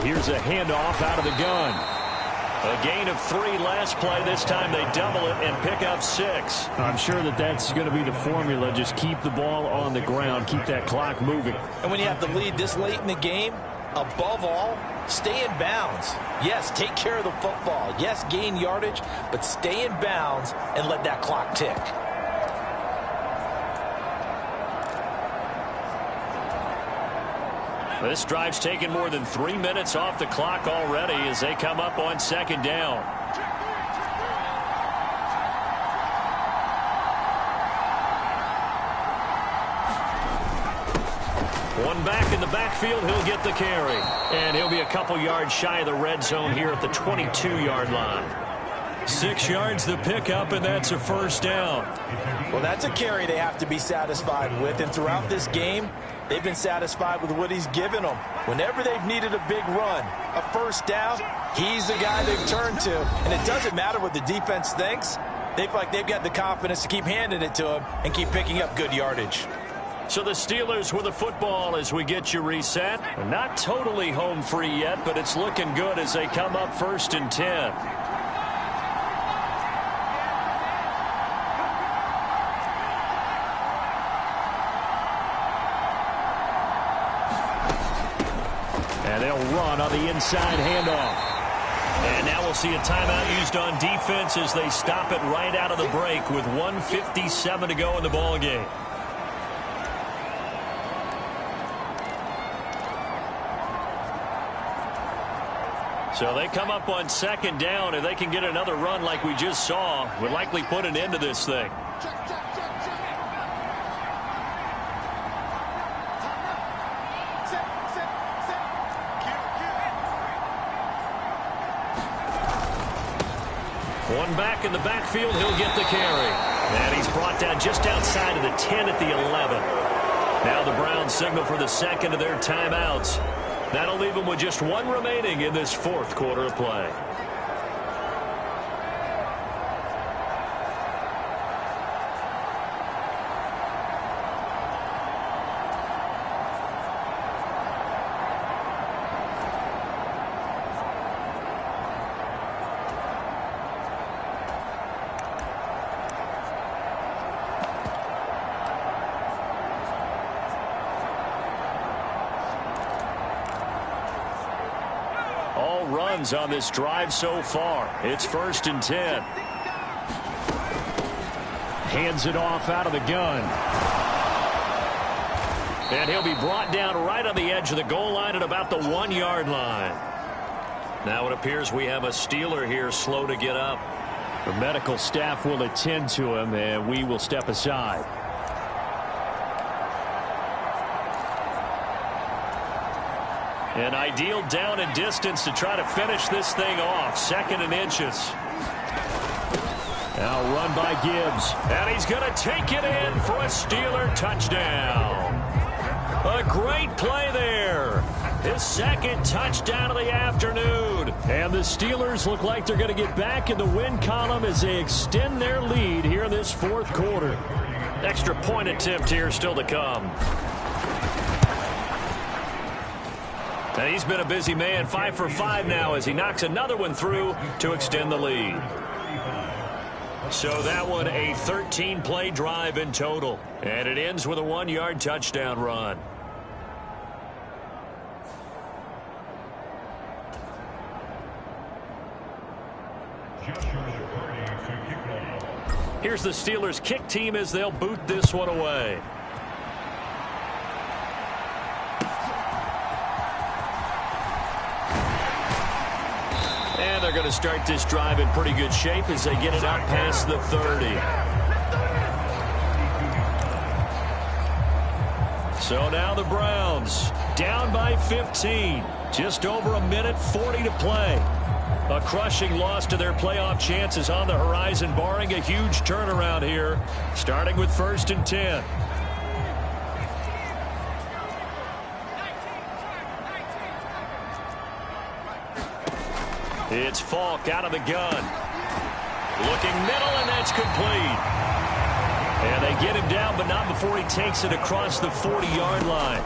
Here's a handoff out of the gun. A gain of 3 last play. This time they double it and pick up 6. I'm sure that's going to be the formula. Just keep the ball on the ground. Keep that clock moving. And when you have the lead this late in the game, above all, stay in bounds. Yes, take care of the football. Yes, gain yardage, but stay in bounds and let that clock tick. This drive's taken more than 3 minutes off the clock already as they come up on 2nd down. One back in the backfield, he'll get the carry. And he'll be a couple yards shy of the red zone here at the 22-yard line. 6 yards the pickup, and that's a 1st down. Well, that's a carry they have to be satisfied with. And throughout this game, they've been satisfied with what he's given them. Whenever they've needed a big run, a 1st down, he's the guy they've turned to. And it doesn't matter what the defense thinks. They feel like they've got the confidence to keep handing it to him and keep picking up good yardage. So the Steelers with the football as we get you reset. Not totally home free yet, but it's looking good as they come up 1st and 10. And they'll run on the inside handoff. And now we'll see a timeout used on defense as they stop it right out of the break with 1:57 to go in the ball game. So they come up on 2nd down. If they can get another run like we just saw, would likely put an end to this thing. One back in the backfield, he'll get the carry. And he's brought down just outside of the 10 at the 11. Now the Browns signal for the 2nd of their timeouts. That'll leave them with just 1 remaining in this 4th quarter of play. All runs on this drive so far. It's 1st and 10. Hands it off out of the gun. And he'll be brought down right on the edge of the goal line at about the 1-yard line. Now it appears we have a Steeler here slow to get up. The medical staff will attend to him, and we will step aside. An ideal down and distance to try to finish this thing off. 2nd and inches. Now run by Gibbs. And he's going to take it in for a Steeler touchdown. A great play there. His 2nd touchdown of the afternoon. And the Steelers look like they're going to get back in the win column as they extend their lead here in this 4th quarter. Extra point attempt here still to come. And he's been a busy man, 5 for 5 now as he knocks another one through to extend the lead. So that one a 13-play drive in total. And it ends with a 1-yard touchdown run. Here's the Steelers kick team as they'll boot this one away. And they're going to start this drive in pretty good shape as they get it out past the 30. So now the Browns down by 15. Just over 1:40 to play. A crushing loss to their playoff chances on the horizon, barring a huge turnaround here, starting with 1st and 10. It's Falk out of the gun. Looking middle, and that's complete. And they get him down, but not before he takes it across the 40-yard line.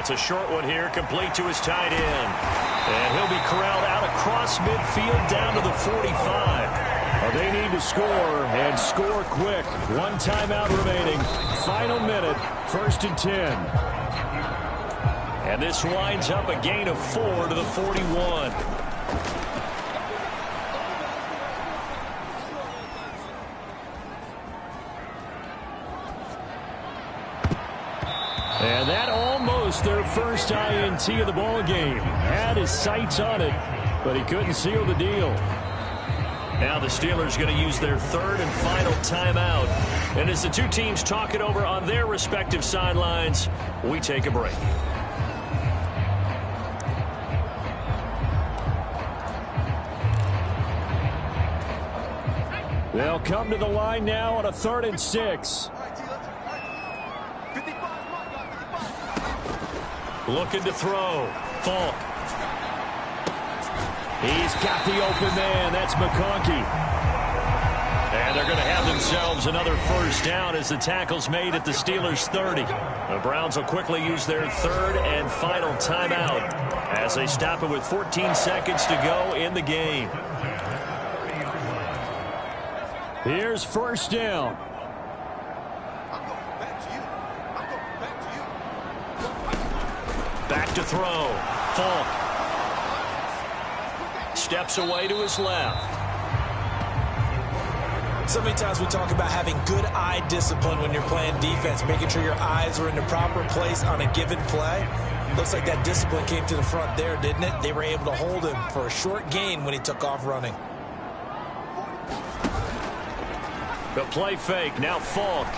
It's a short one here, complete to his tight end. And he'll be corralled out across midfield down to the 45. They need to score, and score quick. One timeout remaining. Final minute, 1st and 10. And this winds up a gain of 4 to the 41. And that almost their first INT of the ball game. Had his sights on it, but he couldn't seal the deal. Now the Steelers going to use their 3rd and final timeout. And as the two teams talk it over on their respective sidelines, we take a break. They'll come to the line now on a 3rd and 6. Looking to throw. Falk. He's got the open man. That's McConkey. And they're going to have themselves another first down as the tackle's made at the Steelers' 30. The Browns will quickly use their 3rd and final timeout as they stop it with 14 seconds to go in the game. Here's first down. Back to throw. Falk. Steps away to his left. So many times we talk about having good eye discipline when you're playing defense, making sure your eyes are in the proper place on a given play. Looks like that discipline came to the front there, didn't it? They were able to hold him for a short gain when he took off running. The play fake. Now Falk.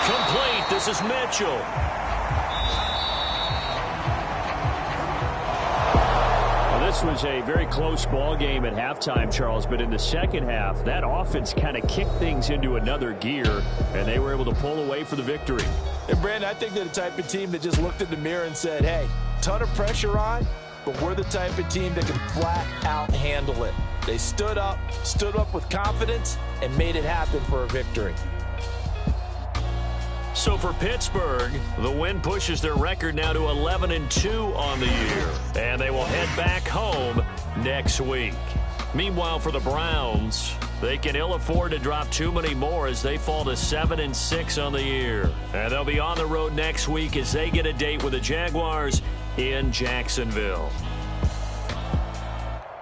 Complete. This is Mitchell. This was a very close ball game at halftime, Charles, but in the second half, that offense kind of kicked things into another gear, and they were able to pull away for the victory. And, Brandon, I think they're the type of team that just looked in the mirror and said, hey, ton of pressure on, but we're the type of team that can flat out handle it. They stood up with confidence, and made it happen for a victory. So for Pittsburgh, the win pushes their record now to 11-2 on the year, and they will head back home next week. Meanwhile, for the Browns, they can ill afford to drop too many more as they fall to 7-6 on the year. And they'll be on the road next week as they get a date with the Jaguars in Jacksonville.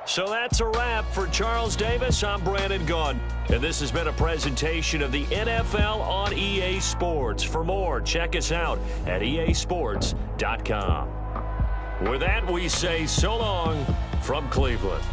So that's a wrap for Charles Davis. I'm Brandon Gaudin, and this has been a presentation of the NFL on EA Sports. For more, check us out at easports.com. With that, we say so long from Cleveland.